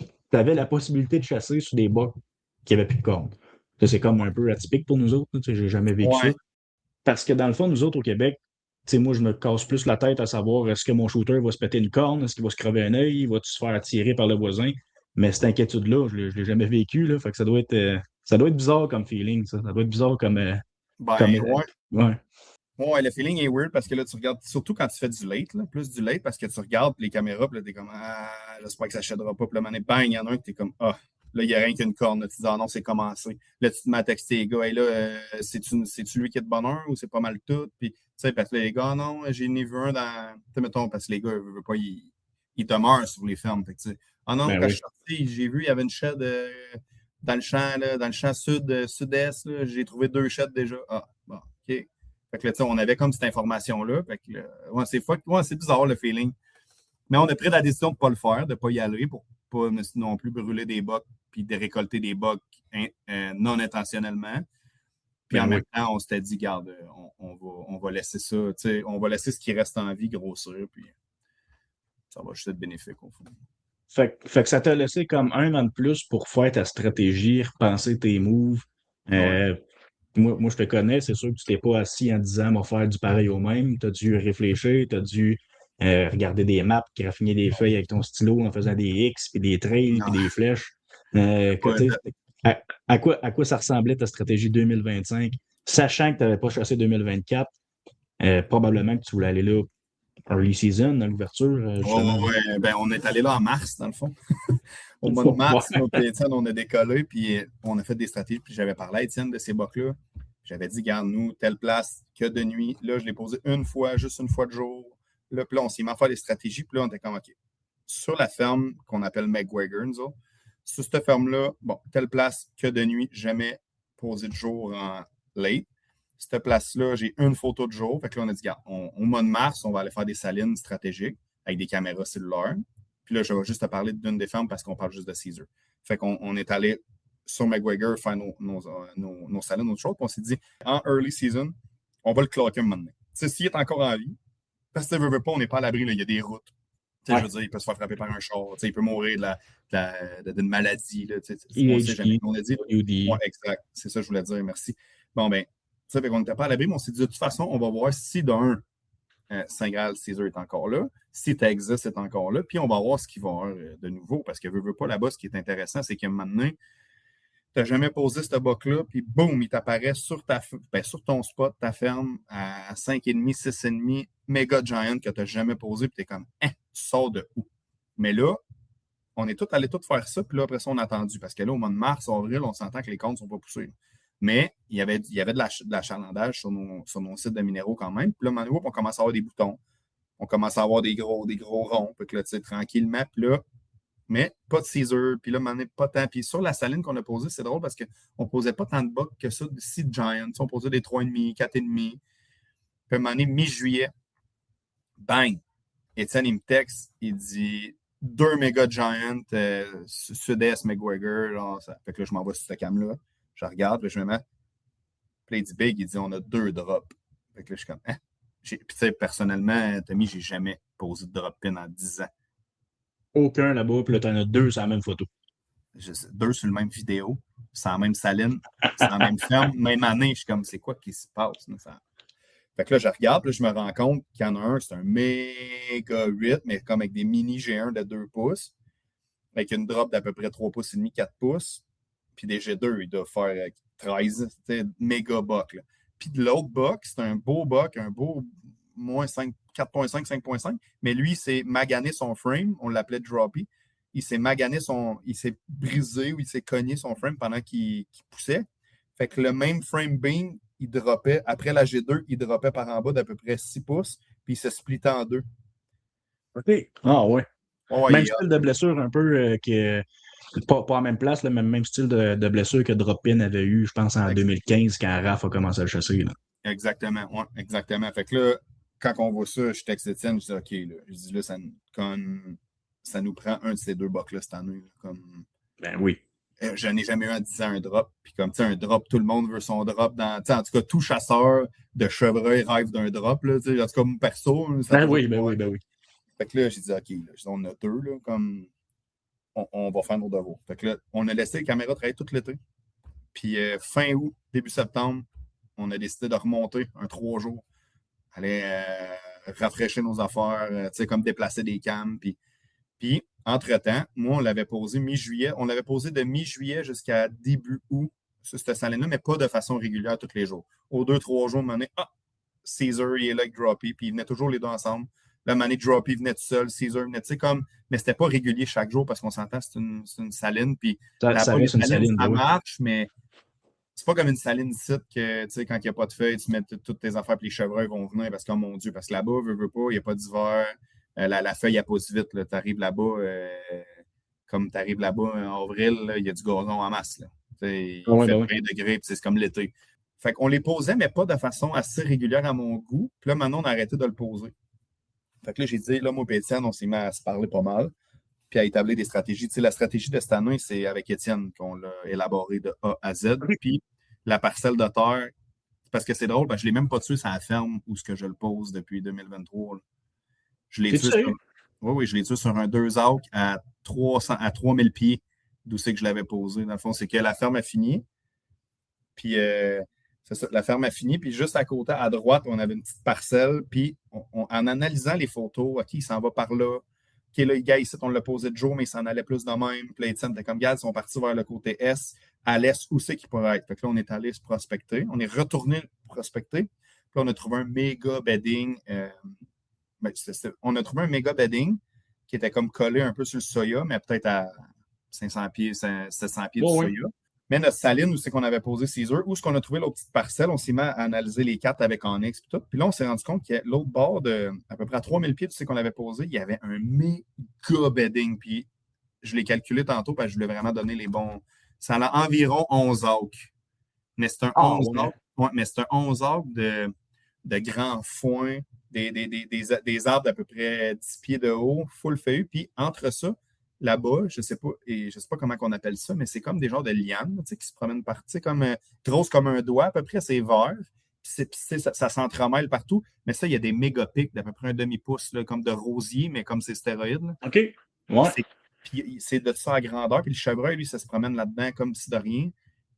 S3: tu avais la possibilité de chasser sur des bucks qui n'avaient plus de cornes. Ça, c'est comme un peu atypique pour nous autres. Tu sais, j'ai jamais vécu ça. Parce que dans le fond, nous autres au Québec, tu sais, moi, je me casse plus la tête à savoir est-ce que mon shooter va se péter une corne, est-ce qu'il va se crever un œil, va-tu se faire attirer par le voisin. Mais cette inquiétude-là, je ne l'ai jamais vécu. Là, fait que ça doit être bizarre comme feeling, ça. Ça doit être bizarre comme.
S4: Ouais. Ouais, le feeling est weird parce que là, tu regardes, surtout quand tu fais du late, là, plus du late, parce que tu regardes les caméras, puis là, t'es comme, j'espère que ça ne shadera pas. Puis là, bang, il y en a un qui t'es comme, là, il n'y a rien qu'une corne. Là, tu dis, non, c'est commencé. Là, tu te mets à texter les gars, et là, c'est-tu lui qui est de bonheur ou c'est pas mal tout? Puis, tu sais, parce que les gars, non, j'ai vu un dans. Tu sais, mettons, parce que les gars, ils veulent pas, ils te meurent sur les fermes. Fait que, tu sais, non, quand je suis sorti, j'ai vu, il y avait une shed dans le champ sud-est, là, j'ai trouvé 2 sheds déjà. Bon, OK. Fait que là, on avait comme cette information-là. Fait que, c'est bizarre le feeling. Mais on a pris la décision de ne pas le faire, de ne pas y aller pour ne pas non plus brûler des bucks puis de récolter des bucks non intentionnellement. Puis en même temps, on s'était dit, garde, on va laisser ça, on va laisser ce qui reste en vie grossir, puis ça va juste être bénéfique au fond.
S3: Fait que ça t'a laissé comme 1 an de plus pour faire ta stratégie, repenser tes moves. Moi, je te connais, c'est sûr que tu t'es pas assis en disant « va faire du pareil au même ». Tu as dû réfléchir, tu as dû regarder des maps, graffiner des feuilles avec ton stylo en faisant des X, puis des trails, puis des flèches. À quoi ça ressemblait ta stratégie 2025? Sachant que tu n'avais pas chassé 2024, probablement que tu voulais aller là early season, dans l'ouverture.
S4: On est allé là en mars, dans le fond. Au mois de mars, Étienne, on a décollé, puis on a fait des stratégies. Puis j'avais parlé à Étienne de ces bucks-là. J'avais dit, garde, nous, telle place, que de nuit. Là, je l'ai posé juste une fois de jour. Là, puis là, on s'est mis à faire des stratégies. Puis là, on était comme, OK. Sur la ferme qu'on appelle McGregor, nous autres, sur cette ferme-là, bon, telle place, que de nuit, jamais posé de jour en late. Cette place-là, j'ai une photo de jour. Fait que là, on a dit, regarde, au mois de mars, on va aller faire des salines stratégiques avec des caméras cellulaires. Puis là, je vais juste te parler d'une des fermes parce qu'on parle juste de Caesar. Fait qu'on est allé sur McGregor faire nos salines, autre chose. Puis on s'est dit, en early season, on va le cloquer maintenant. Tu sais, s'il est encore en vie, parce que veut pas, on n'est pas à l'abri, il y a des routes. Je veux dire, il peut se faire frapper par un char, il peut mourir d'une maladie. Là, on sait jamais. On a dit, exact, c'est ça que je voulais dire, merci. Bon, ben, on n'était pas à l'abri, mais on s'est dit, de toute façon, on va voir si d'un, Saint-Graal Caesar est encore là, si Texas est encore là, puis on va voir ce qu'il va y avoir de nouveau, parce que veut pas là-bas, ce qui est intéressant, c'est que maintenant, tu n'as jamais posé ce buck-là, puis boum, il t'apparaît sur ton spot, ta ferme, à 5,5, 6,5, méga giant que tu n'as jamais posé, puis tu es comme, tu sors de où? Mais là, on est tous allés faire ça, puis là, après ça, on a attendu, parce que là, au mois de mars, avril, on s'entend que les comptes ne sont pas poussés. Mais il y avait de l'achalandage sur nos sites de minéraux quand même. Puis là, on commence à avoir des boutons. On commence à avoir des gros ronds. Puis là, tu sais, tranquillement. Puis là, mais pas de Caesar. Puis là, pas tant. Puis sur la saline qu'on a posée, c'est drôle parce qu'on ne posait pas tant de bucks que ça, de 6 giants. On posait des 3,5, 4,5. Puis à un moment donné, mi-juillet, bang! Étienne, il me texte. Il dit 2 méga giants, sud-est, McGregor. Là, fait que là, je m'envoie sur cette cam-là. Je regarde, puis je me mets. Puis il dit big, il dit on a 2 drops. Fait que là, je suis comme, Puis tu sais, personnellement, Tommy, j'ai jamais posé de drop pin en 10 ans.
S3: aucun là-bas, puis là, t'en as 2 sur la même photo.
S4: 2 sur le même vidéo, c'est la même saline, c'est la même ferme, même année. Je suis comme, c'est quoi qui se passe? Là, ça... Fait que là, je regarde, là, je me rends compte qu'il y en a un, c'est un méga 8, mais comme avec des mini G1 de 2 pouces, avec une drop d'à peu près 3 pouces et demi, 4 pouces. Puis des G2, il doit faire 13, c'était méga buck. Là. Puis de l'autre buck, c'est un beau buck, un beau moins 5, 4.5, 5.5, mais lui, il s'est magané son frame, on l'appelait droppy. Il s'est magané il s'est brisé ou il s'est cogné son frame pendant qu'il poussait. Fait que le même frame beam, il droppait, après la G2, il droppait par en bas d'à peu près 6 pouces, puis il se splittait en 2.
S3: OK. Ah ouais.
S4: Oh,
S3: Même style de blessure un peu pas à la même place, là, mais même style de blessure que Drop-In avait eu, je pense, en 2015, quand Raph a commencé à le chasser. Là.
S4: Exactement, ouais, exactement. Fait que là, quand on voit ça, je texte Étienne, je dis OK, là, je dis là, ça nous prend un de ces 2 bucks-là cette année. Là, comme...
S3: Ben oui.
S4: Je n'ai jamais eu en 10 ans un drop. Puis comme tu sais, un drop, tout le monde veut son drop. En tout cas, tout chasseur de chevreuil rêve d'un drop. Là, en tout cas, perso.
S3: Ben oui.
S4: Fait que là, j'ai dit OK, là, on a 2, là, comme on va faire nos devoirs. Fait que là, on a laissé les caméras travailler tout l'été. Puis fin août, début septembre, on a décidé de remonter un 3 jours. Aller rafraîchir nos affaires, comme déplacer des cams. Puis, entre-temps, moi, on l'avait posé mi-juillet. On l'avait posé de mi-juillet jusqu'à début août, sur cette saline-là, mais pas de façon régulière tous les jours. Aux 2-3 jours, on m'a dit Caesar, il est là avec Droppy, puis ils venaient toujours les deux ensemble. Là, Mané Droppy venait tout seul, Caesar venait, mais c'était pas régulier chaque jour parce qu'on s'entend, c'est une saline. Puis
S3: ça reste une saline.
S4: Ça marche, mais c'est pas comme une saline site que, quand il n'y a pas de feuilles, tu mets toutes tes affaires et les chevreuils vont venir parce que, oh mon Dieu, parce que là-bas, veut pas, il n'y a pas d'hiver. La feuille, elle pousse vite. Tu arrives là-bas, comme tu arrives là-bas en avril, il y a du gazon en masse. Là. Il fait 20 degrés, puis c'est comme l'été. Fait qu'on les posait, mais pas de façon assez régulière à mon goût. Puis là, maintenant, on a arrêté de le poser. Fait que là, j'ai dit, là, moi et Étienne, on s'est mis à se parler pas mal, puis à établir des stratégies. La stratégie de cette année, c'est avec Étienne qu'on l'a élaboré de A à Z. Puis la parcelle de terre, parce que c'est drôle, parce que je ne l'ai même pas tué sur la ferme où je le pose depuis 2023. Là. Je l'ai tué oui, je l'ai tué sur un 2 acres à 3000 pieds d'où c'est que je l'avais posé. Dans le fond, c'est que la ferme a fini. Puis c'est ça, la ferme a fini. Puis juste à côté, à droite, on avait une petite parcelle. Puis en analysant les photos, OK, il s'en va par là. OK, là, les gars, ici, on l'a posé de jour, mais il s'en allait plus de même. Puis là, Étienne était comme, gars, ils sont partis vers le côté est, à l'est, où c'est qu'il pourrait être. Fait que là, on est allé se prospecter. On est retourné prospecter. Puis là, on a trouvé un méga bedding. On a trouvé un méga bedding qui était comme collé un peu sur le soya, mais peut-être à 500 pieds, 700 pieds du soya. Mais notre saline, où c'est qu'on avait posé Caesar, où est-ce qu'on a trouvé l'autre petite parcelle, on s'est mis à analyser les cartes avec Onyx et tout. Puis là, on s'est rendu compte qu'à l'autre bord, à peu près à 3000 pieds, tu sais qu'on avait posé, il y avait un méga bedding. Puis je l'ai calculé tantôt parce que je voulais vraiment donner les bons. Ça a environ 11 acres. Mais c'est un 11 acres. Ouais, mais c'est un 11 acres de grands foins, des arbres d'à peu près 10 pieds de haut, full feuillu. Puis entre ça, là-bas, je sais pas comment on appelle ça, mais c'est comme des genres de lianes qui se promènent partout, comme grosses comme un doigt, à peu près, c'est vert. Ça s'entremêle partout. Mais ça, il y a des méga pics d'à peu près un demi-pouce, là, comme de rosier, mais comme c'est stéroïde. Là.
S3: OK. Ouais.
S4: Puis c'est de ça à grandeur. Puis le chevreuil, lui, ça se promène là-dedans comme si de rien.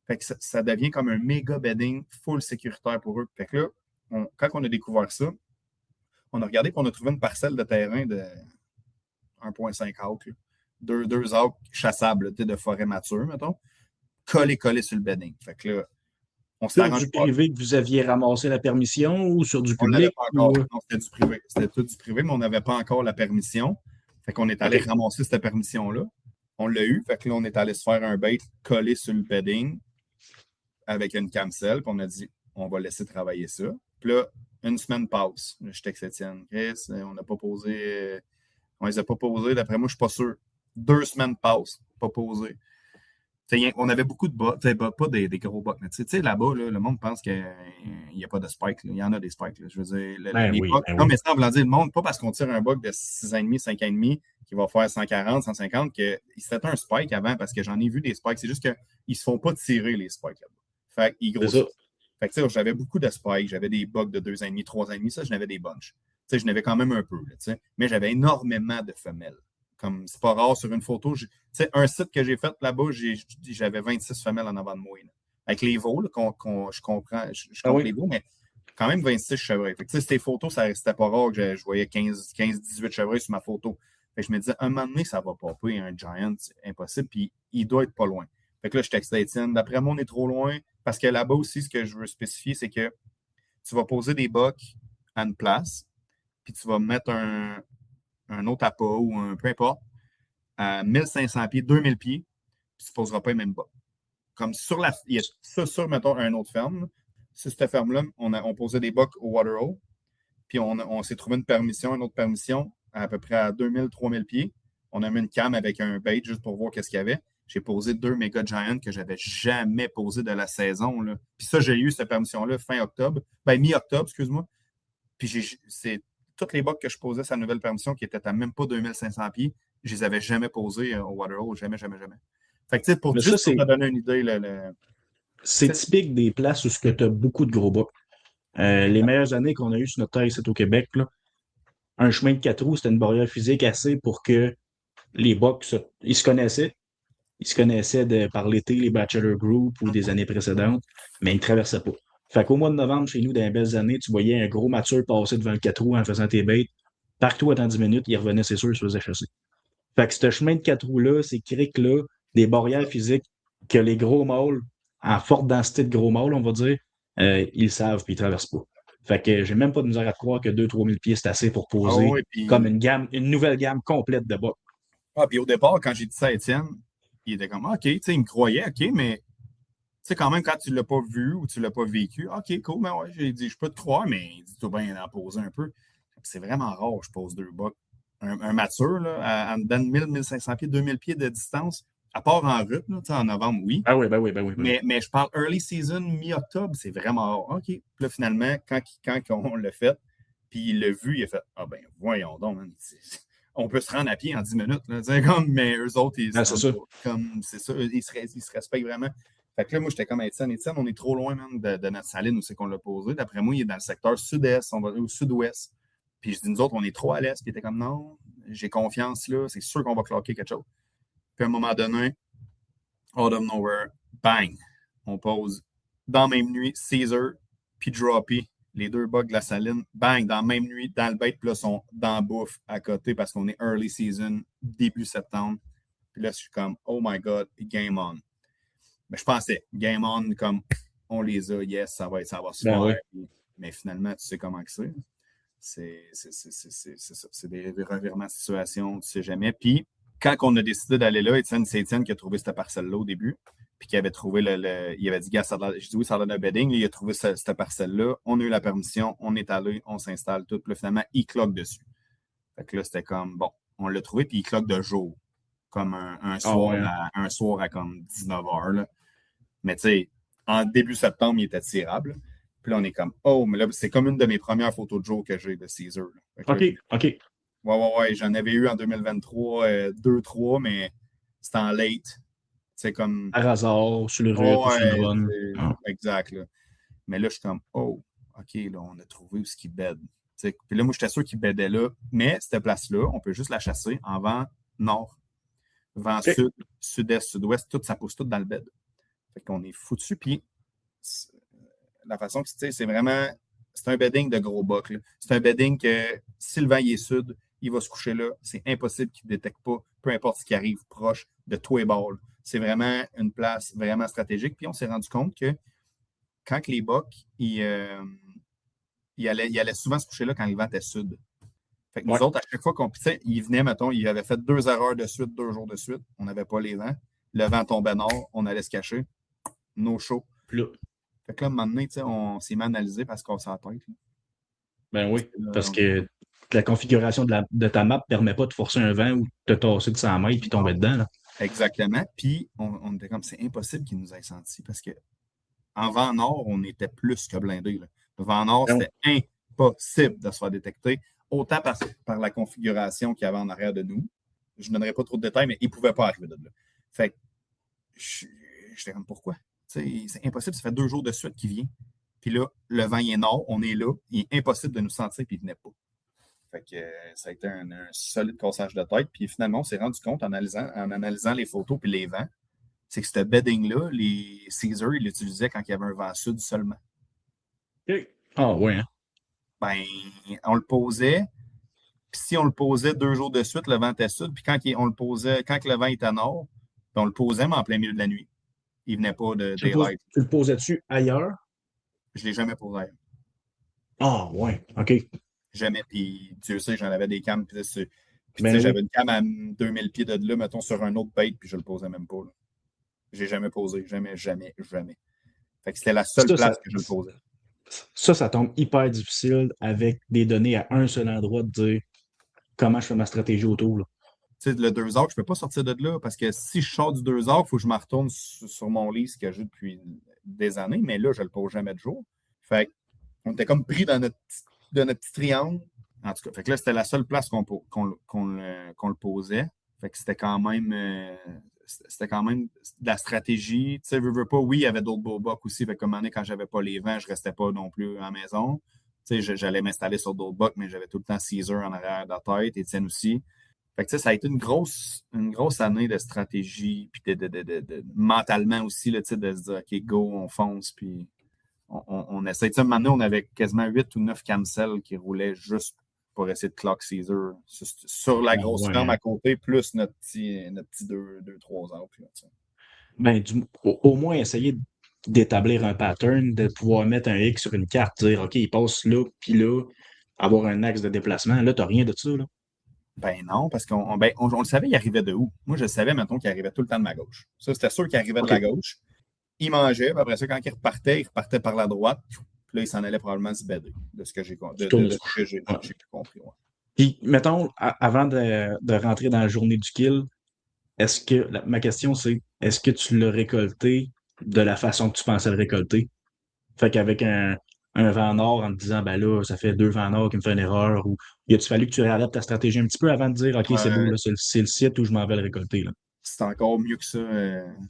S4: Fait que ça devient comme un méga bedding full sécuritaire pour eux. Fait que là, quand on a découvert ça, on a regardé et on a trouvé une parcelle de terrain de 1,5 acres. 2 acres chassables de forêt mature, mettons, collé sur le bedding. Fait que là, on s'est arrangé.
S3: Du privé que vous aviez ramassé la permission ou sur du public?
S4: On l'avait pas encore. Non, c'était du privé. C'était tout du privé, mais on n'avait pas encore la permission. Fait qu'on est allé ramasser cette permission-là. On l'a eu. Fait que là, on est allé se faire un bait collé sur le bedding avec une camselle. Puis on a dit, on va laisser travailler ça. Puis là, une semaine passe. Je texte Étienne. Chris, on n'a pas posé. On les a pas posés. D'après moi, je ne suis pas sûr. 2 semaines passent, pas posé. On avait beaucoup de bugs, pas des gros bugs, mais tu sais, là-bas, là, le monde pense qu'il n'y a pas de spike. Là. Il y en a des spikes. Là. Je veux dire, les bugs. Non, mais ça, en voulant dire, le monde, pas parce qu'on tire un bug de 6,5, 5,5 qui va faire 140, 150, que c'était un spike avant, parce que j'en ai vu des spikes. C'est juste qu'ils ne se font pas tirer, les spikes là-bas. Fait qu'ils grossissent. Fait que, tu sais, j'avais beaucoup de spikes, j'avais des bugs de 2,5, 3,5, ça, j'en avais des bunches. Tu sais, je n'avais quand même un peu, là, tu sais, mais j'avais énormément de femelles. Comme c'est pas rare sur une photo. Tu sais, un site que j'ai fait là-bas, j'avais 26 femelles en avant de moi. Là. Avec les veaux, là, je comprends, je compte les veaux, mais quand même 26 chevreuils. Fait que, tu sais, ces photos, c'était pas rare que je voyais 15-18 chevreuils sur ma photo. Fait que je me disais, un moment donné, ça va popper un Giant, c'est impossible, puis il doit être pas loin. Fait que là, je textais Étienne, d'après moi, on est trop loin, parce que là-bas aussi, ce que je veux spécifier, c'est que tu vas poser des bocs à une place, puis tu vas mettre un autre appât ou peu importe, à 1500 pieds, 2000 pieds, puis tu ne poseras pas les mêmes bocs. Comme il y a ça sur, mettons, une autre ferme. Sur cette ferme-là, on posait des bocs au Waterhole, puis on s'est trouvé une autre permission, à peu près à 2000, 3000 pieds. On a mis une cam avec un bait juste pour voir qu'est-ce qu'il y avait. J'ai posé 2 méga giants que je n'avais jamais posé de la saison. Là. Puis ça, j'ai eu cette permission-là fin octobre. Mi-octobre, excuse-moi. Puis c'est toutes les bocs que je posais sa nouvelle permission qui étaient à même pas 2500 pieds, je les avais jamais posés au Waterhole. Jamais, jamais, jamais. Fait que tu sais, pour te donner une idée,
S3: c'est typique des places où tu as beaucoup de gros bocs. Les meilleures années qu'on a eues sur notre terre ici au Québec, là, un chemin de 4 roues, c'était une barrière physique assez pour que les bocs, ils se connaissaient. Ils se connaissaient par l'été, les Bachelor Group ou des années précédentes, mais ils ne traversaient pas. Fait qu'au mois de novembre, chez nous, dans les belles années, tu voyais un gros mature passer devant le 4 roues en faisant tes baits. Partout, attends 10 minutes, il revenait, c'est sûr, il se faisait chasser. Fait que ce chemin de 4 roues-là, ces criques-là, des barrières physiques que les gros mâles, en forte densité de gros mâles, on va dire, ils savent puis ils ne traversent pas. Fait que j'ai même pas de misère à croire que 2-3 000 pieds, c'est assez pour poser comme une nouvelle gamme complète de bocs.
S4: Ah, puis au départ, quand j'ai dit ça à Étienne, il était comme, OK, tu sais, il me croyait, OK, mais tu sais, quand même, quand tu ne l'as pas vu ou tu ne l'as pas vécu, OK, cool, mais ouais, j'ai dit, je peux te croire, mais dis-toi bien d'en poser un peu. C'est vraiment rare, je pose 2 bocs. Un mature, là, à 1000-1500 pieds, 2000 pieds de distance, à part en route, là, en novembre, oui.
S3: Ah oui.
S4: Mais je parle early season, mi-octobre, c'est vraiment rare. OK. Puis là, finalement, quand on l'a fait, puis il l'a vu, il a fait, ah ben, voyons donc, man, on peut se rendre à pied en 10 minutes. Là, mais eux autres, ils se respectent vraiment. Fait que là, moi, j'étais comme Étienne, on est trop loin même de notre saline où c'est qu'on l'a posé. D'après moi, il est dans le secteur sud-est, on va au sud-ouest. Puis je dis, nous autres, on est trop à l'est. Puis il était comme, non, j'ai confiance là, c'est sûr qu'on va cloquer quelque chose. Puis à un moment donné, out of nowhere, bang, on pose dans la même nuit Caesar puis Droppy. Les 2 bugs de la saline, bang, dans la même nuit, dans le bait, puis là, sont dans la bouffe à côté parce qu'on est early season, début septembre. Puis là, je suis comme, oh my God, game on. Mais je pensais, game on, comme, on les a, yes, ça va se faire.
S3: Oui.
S4: Mais finalement, tu sais comment que c'est. C'est des revirements de situation, tu sais jamais. Puis, quand on a décidé d'aller là, c'est Étienne qui a trouvé cette parcelle-là au début. Puis qui avait trouvé il avait dit, gars, j'ai dit oui, ça donne un bedding. Il a trouvé cette parcelle-là. On a eu la permission, on est allé, on s'installe tout. Puis là, finalement, il cloque dessus. Fait que là, c'était comme, bon, on l'a trouvé, puis il cloque de jour. Comme un soir à comme 19h. Là. Mais tu sais, en début septembre, il était tirable. Puis là, on est comme, oh, mais là, c'est comme une de mes premières photos de jour que j'ai de Caesar.
S3: OK.
S4: Ouais. J'en avais eu en 2023, 2-3, mais c'était en late. C'est comme.
S3: Par hasard, sur le rue, sur le run.
S4: Exact. Là. Mais là, je suis comme, oh, OK, là, on a trouvé où ce qui bed. Puis là, moi, j'étais sûr qu'il bedait là. Mais cette place-là, on peut juste la chasser en vent nord. Vent sud, sud-est, sud-ouest, tout, ça pousse tout dans le bed. Fait qu'on est foutu. Puis la façon que c'est vraiment. C'est un bedding de gros bocs. C'est un bedding que si le vent est sud, il va se coucher là. C'est impossible qu'il ne détecte pas, peu importe ce qui arrive proche de tous les bords. C'est vraiment une place vraiment stratégique. Puis on s'est rendu compte que quand les bocs, il allait souvent se coucher là quand le vent était sud. Fait que nous autres, à chaque fois qu'on pitait, il venait, mettons, il avait fait 2 erreurs de suite, 2 jours de suite. On n'avait pas les vents. Le vent tombait nord, on allait se cacher. No show. Fait que là, maintenant, on s'est mis analysé parce qu'on s'en tête.
S3: Ben oui, parce que la configuration de ta map ne permet pas de forcer un vent ou de te tasser de 100 mètres puis tomber dedans. Là.
S4: Exactement. Puis, on était comme, c'est impossible qu'ils nous aient senti parce qu'en vent nord, on était plus que blindés. Là. Le vent nord, c'était impossible de se faire détecter, autant par la configuration qu'il y avait en arrière de nous. Je ne donnerai pas trop de détails, mais ils ne pouvaient pas arriver de là. Fait que, j'étais comme, pourquoi? C'est impossible, ça fait 2 jours de suite qu'il vient. Puis là, le vent il est nord, on est là, il est impossible de nous sentir, puis il ne venait pas. Fait que ça a été un solide cassage de tête. Puis finalement, on s'est rendu compte en analysant les photos puis les vents, c'est que ce bedding-là, les Caesar, ils l'utilisaient quand il y avait un vent sud seulement.
S3: Ah ouais, hein?
S4: Ben, on le posait. Puis si on le posait 2 jours de suite, le vent était sud. Puis quand on le posait, quand le vent était nord, puis on le posait, mais en plein milieu de la nuit. Il venait pas de daylight.
S3: Tu le posais-tu ailleurs?
S4: Je l'ai jamais posé ailleurs.
S3: Ah ouais, OK.
S4: Jamais. Puis Dieu sait, j'en avais des cams. Puis
S3: Ben oui.
S4: j'avais une cam à 2000 pieds de là, mettons, sur un autre bait, puis je le posais même pas. Là. J'ai jamais posé. Jamais. Fait que c'était la seule place que je le posais.
S3: Ça tombe hyper difficile avec des données à un seul endroit de dire comment je fais ma stratégie autour. Là.
S4: Tu sais, le 2 heures, je ne peux pas sortir de là parce que si je sors du 2 heures, il faut que je me retourne sur mon lit, ce que j'ai depuis des années, mais là, je ne le pose jamais de jour. Fait qu'on était comme pris dans notre petit triangle. En tout cas, fait que là, c'était la seule place qu'on le posait. Fait que c'était quand même de la stratégie. Tu sais, veux pas, oui, il y avait d'autres beaux bocs aussi. Fait que comme année, quand j'avais pas les vents, je restais pas non plus à la maison. Tu sais, j'allais m'installer sur d'autres bocs, mais j'avais tout le temps Caesar en arrière de la tête, Étienne aussi. Fait que, ça a été une grosse année de stratégie, puis mentalement aussi, là, de se dire, OK, go, on fonce, puis on essaie. Maintenant, on avait quasiment 8 ou 9 camsels qui roulaient juste pour essayer de clock Caesar sur la grosse ferme à côté, plus notre petit 2-3 heures. Puis,
S3: ben, au moins essayer d'établir un pattern, de pouvoir mettre un X sur une carte, dire OK, il passe là, puis là, avoir un axe de déplacement. Là, tu n'as rien de ça. Là.
S4: Ben non, parce qu'on le savait, il arrivait de où? Moi, je savais, mettons, qu'il arrivait tout le temps de ma gauche. Ça, c'était sûr qu'il arrivait de la gauche. Il mangeait, puis après ça, quand il repartait par la droite, puis là, il s'en allait probablement se bedder, de ce que j'ai compris. Ouais.
S3: Puis, mettons, avant de rentrer dans la journée du kill, ma question, c'est est-ce que tu l'as récolté de la façon que tu pensais le récolter? Fait qu'avec un vent nord en te disant, ben là, ça fait 2 vents nord qui me fait une erreur, ou il a-tu fallu que tu réadaptes ta stratégie un petit peu avant de dire, OK, c'est beau, là, c'est le site où je m'en vais le récolter, là?
S4: C'est encore mieux que ça,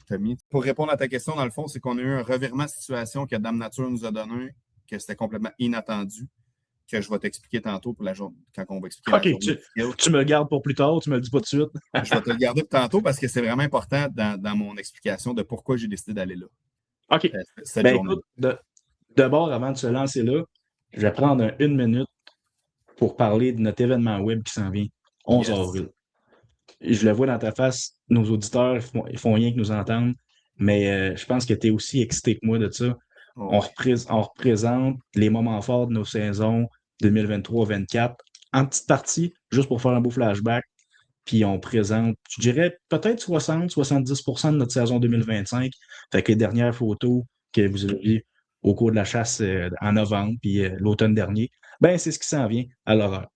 S4: Tommy. Pour répondre à ta question, dans le fond, c'est qu'on a eu un revirement de situation que Dame Nature nous a donné, que c'était complètement inattendu, que je vais t'expliquer tantôt pour la journée, quand on va expliquer la journée.
S3: Tu me le gardes pour plus tard, tu me le dis pas tout de suite.
S4: Je vais te le garder pour tantôt parce que c'est vraiment important dans mon explication de pourquoi j'ai décidé d'aller là.
S3: OK. Écoute, d'abord, avant de se lancer là, je vais prendre 1 minute pour parler de notre événement web qui s'en vient, 11 avril. Je le vois dans ta face, nos auditeurs, ils font rien que nous entendre, mais je pense que tu es aussi excité que moi de ça. On représente les moments forts de nos saisons 2023-24 en petite partie, juste pour faire un beau flashback. Puis on présente, je dirais, peut-être 60-70% de notre saison 2025. Fait que les dernières photos que vous avez vues au cours de la chasse en novembre, puis l'automne dernier, ben c'est ce qui s'en vient à l'horreur.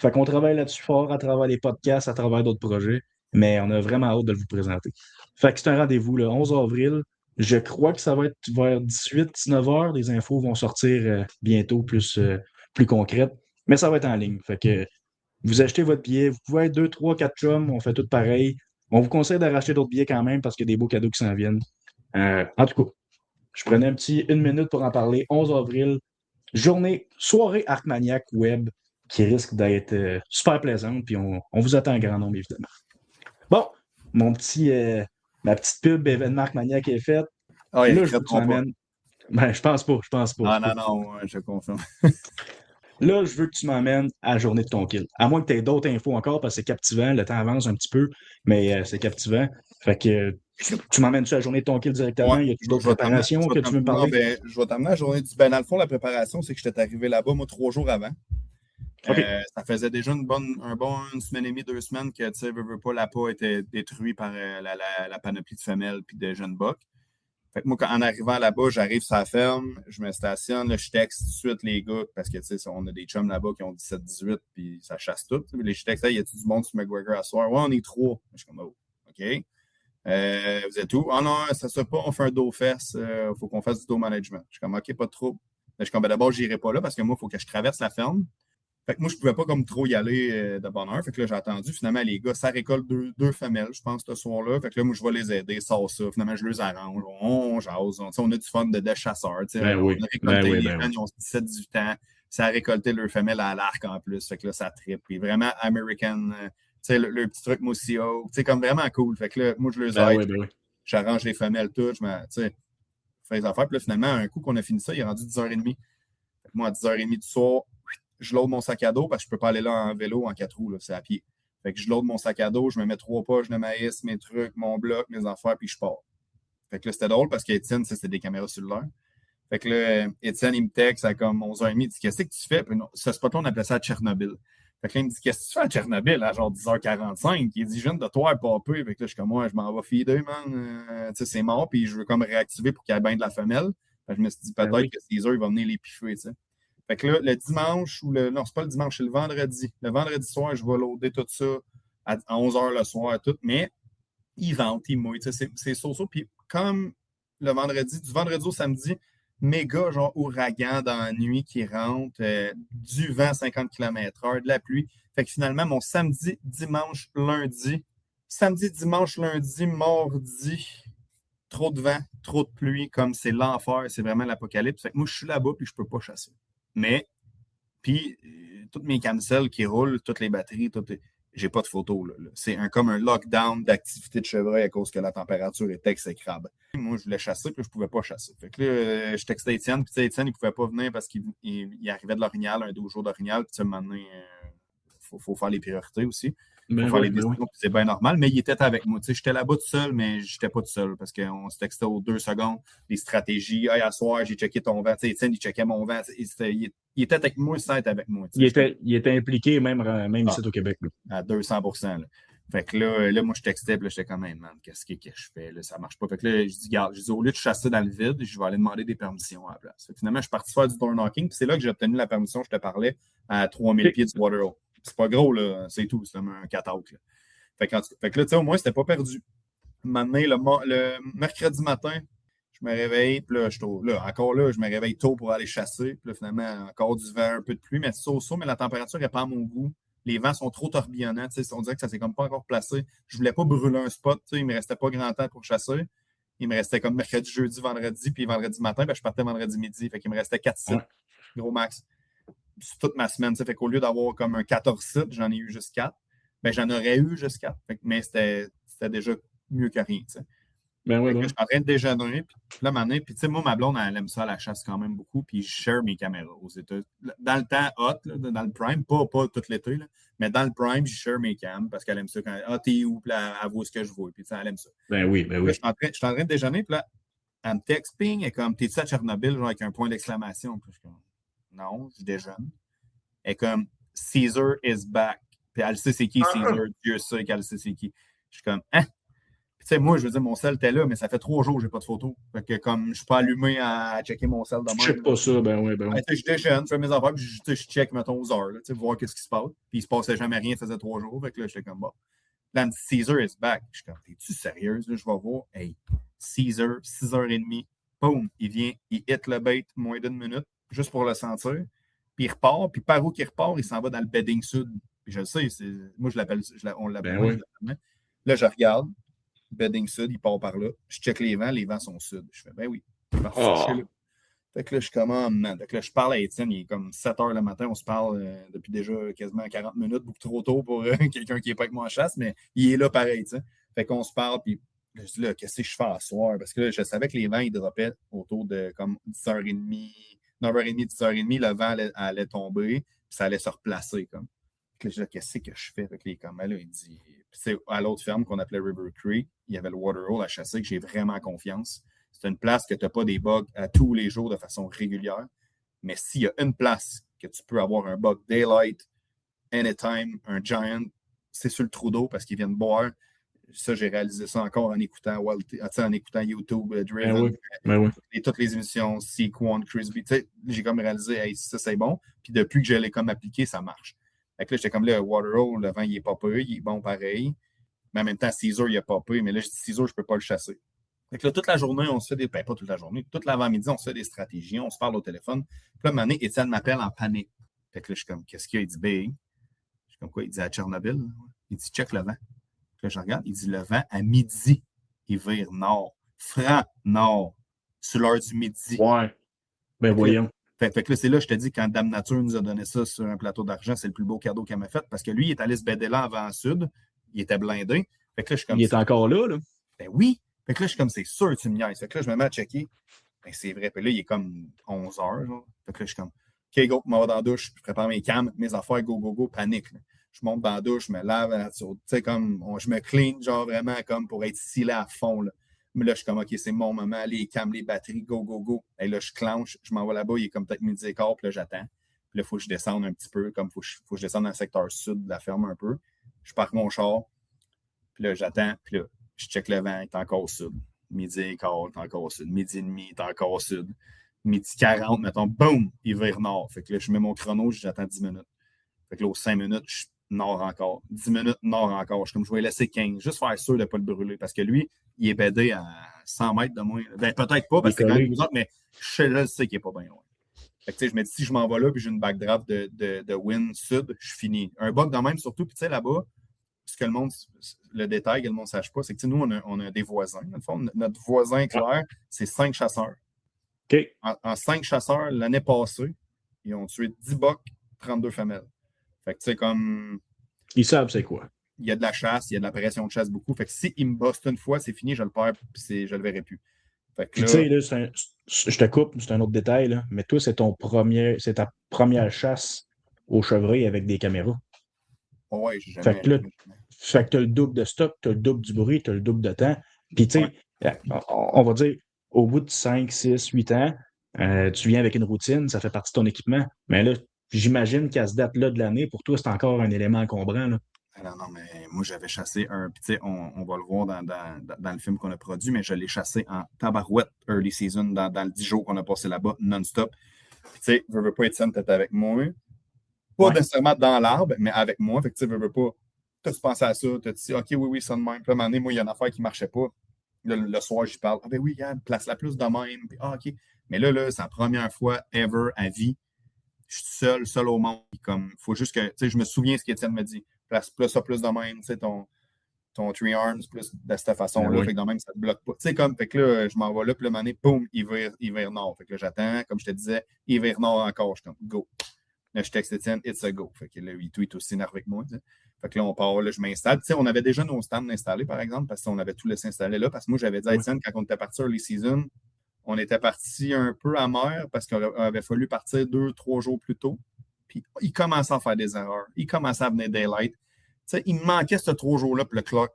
S3: Fait qu'on travaille là-dessus fort à travers les podcasts, à travers d'autres projets, mais on a vraiment hâte de vous présenter. Fait que c'est un rendez-vous le 11 avril. Je crois que ça va être vers 18-19 heures. Les infos vont sortir bientôt plus concrètes, mais ça va être en ligne. Fait que vous achetez votre billet, vous pouvez être 2, 3, 4 chums, on fait tout pareil. On vous conseille de racheter d'autres billets quand même parce qu'il y a des beaux cadeaux qui s'en viennent. En tout cas, je prenais 1 minute pour en parler. 11 avril, soirée Arcmaniac Web qui risque d'être super plaisante, puis on vous attend en grand nombre, évidemment. Bon, ma petite pub événement Arcmaniac est faite.
S4: Là,
S3: je veux que tu m'amènes. Ben, je pense pas.
S4: Non, je confirme.
S3: Là, je veux que tu m'emmènes à la journée de ton kill. À moins que tu aies d'autres infos encore, parce que c'est captivant. Le temps avance un petit peu, mais c'est captivant. Fait que tu m'emmènes sur la journée de ton kill directement.
S4: Ouais,
S3: y a-t-il d'autres préparations que tu veux me parler?
S4: Non, je vais t'amener à la journée du... dans le fond, la préparation, c'est que j'étais arrivé là-bas, moi, 3 jours avant. Okay. Ça faisait déjà une semaine et demie, 2 semaines que, tu sais, pas, l'appât était détruit par la panoplie de femelles puis de jeunes bocs. Fait que moi, en arrivant là-bas, j'arrive sur la ferme, je me stationne, là, je texte tout de suite les gars, parce que, tu sais, on a des chums là-bas qui ont 17-18, puis ça chasse tout. Je texte, hey, y a-tu du monde sur McGregor à soir? Ouais, on est 3. Je suis comme, oh, OK. Vous êtes où? Ah non, ça se fait pas, on fait un dos fest, faut qu'on fasse du dos management. Je suis comme, OK, pas de trouble. Je suis comme, d'abord, j'irai pas là, parce que moi, il faut que je traverse la ferme. Fait que moi, je pouvais pas comme trop y aller de bonne heure. Fait que là, j'ai attendu. Finalement, les gars, ça récolte 2 femelles, je pense, ce soir-là. Fait que là, moi, je vais les aider, ça. Finalement, je les arrange. On jase. On a du fun de chasseurs.
S3: Ben oui.
S4: On a récolté les jeunes, ils ont 17-18 ans. ça a récolté leur femelle à l'arc en plus. Fait que là, ça trippe. Puis vraiment American, tu sais, le petit truc Mousio. Tu sais, comme vraiment cool. Fait que là, moi, je les aide.
S3: Ben oui.
S4: J'arrange les femelles toutes. Tu sais, je fais les affaires. Puis là, finalement, un coup qu'on a fini ça, il est rendu 10h30. Fait que moi, à 10h30 du soir, je load mon sac à dos parce que je peux pas aller là en vélo, en 4 roues, là, c'est à pied. Fait que je load mon sac à dos, je me mets 3 poches de maïs, mes trucs, mon bloc, mes affaires, puis je pars. Fait que là, c'était drôle parce qu'Étienne, c'était des caméras cellulaires. Fait que là, Étienne, il me texte à comme 11h30, il dit qu'est-ce que tu fais? Puis non, ce spot-là, on appelait ça Tchernobyl. Fait que là, il me dit qu'est-ce que tu fais à Tchernobyl à genre 10h45? Il dit je viens de toi pas peu. Fait que là, je suis comme moi, je m'en vais feeder, man. Tu sais, c'est mort, puis je veux comme réactiver pour qu'il y ait bien de la femelle. Fait que je me suis dit peut-être que Caesar, il va venir les piffer, tu sais. Fait que là, le dimanche, non, c'est pas le dimanche, c'est le vendredi. Le vendredi soir, je vais loader tout ça à 11h le soir, tout, mais ils ventent, ils mouillent, c'est so-so. Puis comme le vendredi, du vendredi au samedi, méga genre ouragan dans la nuit qui rentre, du vent 50 km/h, de la pluie. Fait que finalement, mon samedi, dimanche, lundi, mardi, trop de vent, trop de pluie, comme c'est l'enfer, c'est vraiment l'apocalypse. Fait que moi, je suis là-bas puis je peux pas chasser. Mais, puis, toutes mes cancels qui roulent, toutes les batteries, j'ai pas de photos. Là. C'est comme un lockdown d'activité de chevreuil à cause que la température était exécrable. Moi, je voulais chasser, puis je pouvais pas chasser. Fait que là, je textais Étienne, puis Étienne, il pouvait pas venir parce qu'il arrivait de l'Orignal, un 12 jours d'Orignal, puis maintenant, il faut faire les priorités aussi. Il faut faire les décisions, puis c'est bien normal, mais il était avec moi. J'étais là-bas tout seul, mais j'étais pas tout seul parce qu'on se textait aux 2 secondes, les stratégies. Hey, à soir, j'ai checké ton vent. Étienne, il checkait mon vent. Il était avec moi sans être avec moi.
S3: Il était impliqué même ici au Québec. Là.
S4: À 200%. Là. Fait que là, moi, je textais, puis là, j'étais comme, man, qu'est-ce que je fais? Là, ça marche pas. Fait que là, je dis, regarde, au lieu de chasser dans le vide, je vais aller demander des permissions à la place. Fait que finalement, je suis parti faire du door knocking, puis c'est là que j'ai obtenu la permission, je te parlais, à 3000 pieds du Waterhole. C'est pas gros, là, c'est tout, c'est comme un cut-out. Fait que là, tu sais, au moins, c'était pas perdu. Maintenant, le mercredi matin, je me réveille, puis là, encore là, je me réveille tôt pour aller chasser. Puis là, finalement, encore du vent, un peu de pluie, mais so-so, mais la température n'est pas à mon goût. Les vents sont trop tourbillonnants. On dirait que ça s'est comme pas encore placé. Je voulais pas brûler un spot. Il me restait pas grand temps pour chasser. Il me restait comme mercredi, jeudi, vendredi, puis vendredi matin, ben, je partais vendredi midi. Fait qu'il me restait 4 sites, gros max. C'est toute ma semaine. Fait qu'au lieu d'avoir comme un 14 sites, j'en ai eu juste 4. Ben, j'en aurais eu juste 4. Mais c'était déjà mieux que rien. T'sais.
S3: Ben oui,
S4: je suis en train de déjeuner, puis là, maintenant, puis tu sais, moi, ma blonde, elle aime ça, la chasse quand même beaucoup, puis je share mes caméras aux États. Dans le temps hot, là, dans le prime, pas tout l'été, là, mais dans le prime, je share mes cams parce qu'elle aime ça quand t'es où, puis elle voit ce que je vois, puis elle aime ça.
S3: Ben oui.
S4: Là, je suis en train de déjeuner, puis là, elle me texte, ping, elle est comme, t'es-tu à Tchernobyl, genre avec un point d'exclamation? Puis je suis comme, non, je déjeune. Elle est comme, Caesar is back. Puis elle sait c'est qui Caesar, Dieu sait qu'elle sait c'est qui. Je suis comme, hein? Tu sais, moi, je veux dire, mon sel était là, mais ça fait 3 jours que j'ai pas de photos. Fait que comme je suis pas allumé à checker mon sel de même.
S3: Je check pas ça, ben oui.
S4: Je déjeune, je fais mes affaires, puis je check, mettons, aux heures, là, voir qu'est-ce qui se passe. Puis il se passait jamais rien, ça faisait 3 jours. Fait que là, j'étais comme, bon. Là, Caesar is back. Je suis comme, t'es-tu sérieuse? Là, je vais voir. Hey, Caesar, 6h30. Boum, il vient, il hit le bait moins d'1 minute, juste pour le sentir. Puis il repart, puis par où qu'il repart, il s'en va dans le bedding sud. Puis je le sais, moi, on l'appelle.
S3: Ben oui.
S4: Là, je regarde. Bedding sud, il part par là. Je check les vents sont sud. Je fais, ben oui. Parfait, fait que là, je commande, man. Fait que là, je parle à Étienne, il est comme 7h le matin, on se parle depuis déjà quasiment 40 minutes, beaucoup trop tôt pour quelqu'un qui n'est pas avec moi en chasse, mais il est là pareil, tu sais. Fait qu'on se parle, puis je dis là, qu'est-ce que je fais à soir? Parce que là, je savais que les vents, ils droppaient autour de comme 10h30, 9h30, 10h30, le vent allait tomber, puis ça allait se replacer, comme. Fait que là, je dis, qu'est-ce que je fais? Fait que là, il est comme, là, il dit, c'est à l'autre ferme qu'on appelait River Creek, il y avait le Waterhole à chasser, que j'ai vraiment confiance. C'est une place que tu n'as pas des bugs à tous les jours de façon régulière. Mais s'il y a une place que tu peux avoir un bug daylight, anytime, un giant, c'est sur le trou d'eau parce qu'ils viennent boire. Ça, j'ai réalisé ça encore en écoutant YouTube, Driven, et toutes les émissions, Sequon, Crisby. J'ai comme réalisé, hey, ça, c'est bon. Puis depuis que je l'ai comme appliqué, ça marche. Fait que là, j'étais comme là, Waterhole, le vent, il est pas peu, il est bon pareil. Mais en même temps, Caesar, il est pas peu. Mais là, je dis Caesar, je peux pas le chasser. Fait que là, toute la journée, on se fait des. Ben, pas toute la journée, toute l'avant-midi, on se fait des stratégies, on se parle au téléphone. Puis là, à un moment donné, Étienne m'appelle en panique. Fait que là, je suis comme, qu'est-ce qu'il y a? Il dit, big. Je suis comme quoi? Il dit à Tchernobyl. Il dit, check le vent. Puis là, je regarde, il dit, le vent, à midi, il vire nord. Franc nord. Sur l'heure du midi.
S3: Ouais. Ben, voyons.
S4: Fait que là, c'est là, je te dis, quand Dame Nature nous a donné ça sur un plateau d'argent, c'est le plus beau cadeau qu'elle m'a fait parce que lui, il est allé se baider là avant Sud. Il était blindé. Fait que là, je suis comme.
S3: Il est encore là.
S4: Ben oui. Fait que là, je suis comme, c'est sûr, tu me niaises. Fait que là, je me mets à checker. Ben, c'est vrai. Puis là, il est comme 11 heures. Genre. Fait que là, je suis comme, OK, go, je m'en vais dans la douche. Je prépare mes cams, mes affaires, go, go, go, panique. Là. Je monte dans la douche, je me lave. Tu sais, comme, je me clean, genre vraiment, comme pour être scellé à fond. Là. Mais là, je suis comme, OK, c'est mon moment. Les cams, les batteries, go, go, go. Et là, je clenche, je m'en vais là-bas. Il est comme peut-être midi et quart, puis là, j'attends. Puis là, il faut que je descende un petit peu, comme faut que je descende dans le secteur sud de la ferme un peu. Je pars mon char. Puis là, j'attends. Puis là, je check le vent, il est encore au sud. Midi et quart, il est encore au sud. Midi et demi, il est encore au sud. Midi 40, mettons, boum, il vire nord. Fait que là, je mets mon chrono, j'attends 10 minutes. Fait que là, aux 5 minutes, je suis nord encore. 10 minutes, nord encore. Je suis comme, je vais laisser 15, juste faire sûr de ne pas le brûler. Parce que lui, il est bédé à 100 mètres de moins. Ben, peut-être pas, parce que c'est quand même vous autres, mais je sais qu'il n'est pas bien loin. Fait que, tu sais, je me dis, si je m'en vais là, puis j'ai une backdraft de wind sud, je finis. Un bug de même, surtout, puis tu sais, là-bas, ce que le détail que le monde ne sache pas, c'est que nous, on a des voisins. Dans le fond, notre voisin clair, c'est 5 chasseurs.
S3: OK.
S4: En 5 chasseurs, l'année passée, ils ont tué 10 bocs, 32 femelles. Fait que tu sais, comme.
S3: Ils savent c'est quoi.
S4: Il y a de la chasse, il y a de la pression de chasse beaucoup. Fait que s'ils me bossent une fois, c'est fini, je le perds, puis je le verrai plus. Fait que
S3: puis tu sais, là, je te coupe, c'est un autre détail, là, mais toi, c'est ta première chasse au chevreuil avec des caméras.
S4: Ouais, j'ai jamais.
S3: Fait que tu as le double de stock, tu as le double du bruit, tu as le double de temps. Puis, tu sais, on va dire, au bout de 5, 6, 8 ans, tu viens avec une routine, ça fait partie de ton équipement. Mais là, j'imagine qu'à ce date-là de l'année, pour toi, c'est encore un élément encombrant. Là.
S4: Non, mais moi, j'avais chassé un. Puis, tu sais, on va le voir dans le film qu'on a produit, mais je l'ai chassé en tabarouette early season dans le 10 jours qu'on a passé là-bas, non-stop. Puis, tu sais, veux pas être scène, t'es avec moi. Pas nécessairement dans l'arbre, mais avec moi. Fait que tu sais, veux pas. T'as-tu pensé à ça? T'as-tu dit, OK, oui, ça de même. Puis, à un moment donné, moi, il y a une affaire qui ne marchait pas. Le soir, j'y parle. Ah, ben oui, regarde, place-la plus de même. Puis, OK. Mais là, c'est la première fois ever à vie. Je suis seul au monde. Comme, faut juste que, tu sais, je me souviens ce qu'Étienne me dit. Place ça plus de même, tu sais, ton three arms plus de cette façon-là. Fait que de même, ça te bloque pas. Tu sais, comme, fait que là, je m'en vais là, puis le moment donné, boum, il vire nord. Fait que là, j'attends, comme je te disais, il vire nord encore. Je suis comme, go. Là, je texte Étienne, it's a go. Fait que là, il tweet aussi énervé que moi. T'sais. Fait que là, on part, là, je m'installe. Tu sais, on avait déjà nos stands installés, par exemple, parce qu'on avait tout laissé installer là. Parce que moi, j'avais dit à Étienne, quand on était parti early season, on était parti un peu amer parce qu'il avait fallu partir 2-3 jours plus tôt. Puis, il commençait à faire des erreurs. Il commençait à venir daylight. Tu sais, il me manquait ce 3 jours-là, puis le clock.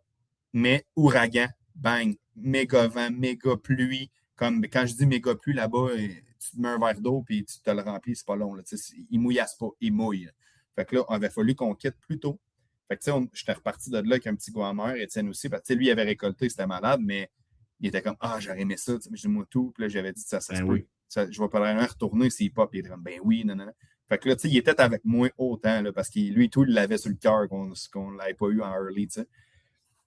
S4: Mais ouragan, bang, méga vent, méga pluie. Comme quand je dis méga pluie là-bas, tu te mets un verre d'eau puis tu te le remplis, c'est pas long. Là, il mouillasse pas, il mouille. Fait que là, il avait fallu qu'on quitte plus tôt. Fait que tu sais, j'étais reparti de là avec un petit goût amer, Étienne aussi. Parce que lui, il avait récolté, c'était malade, mais il était comme j'aurais aimé ça. Mais je dis moi tout. Puis là, j'avais dit ça se peut. Je vais pas vraiment retourner s'il pop. Il était comme ben oui, non. Fait que là, tu sais, il était avec moi autant là, parce que lui, tout, il l'avait sur le cœur qu'on ne l'avait pas eu en early, tu sais.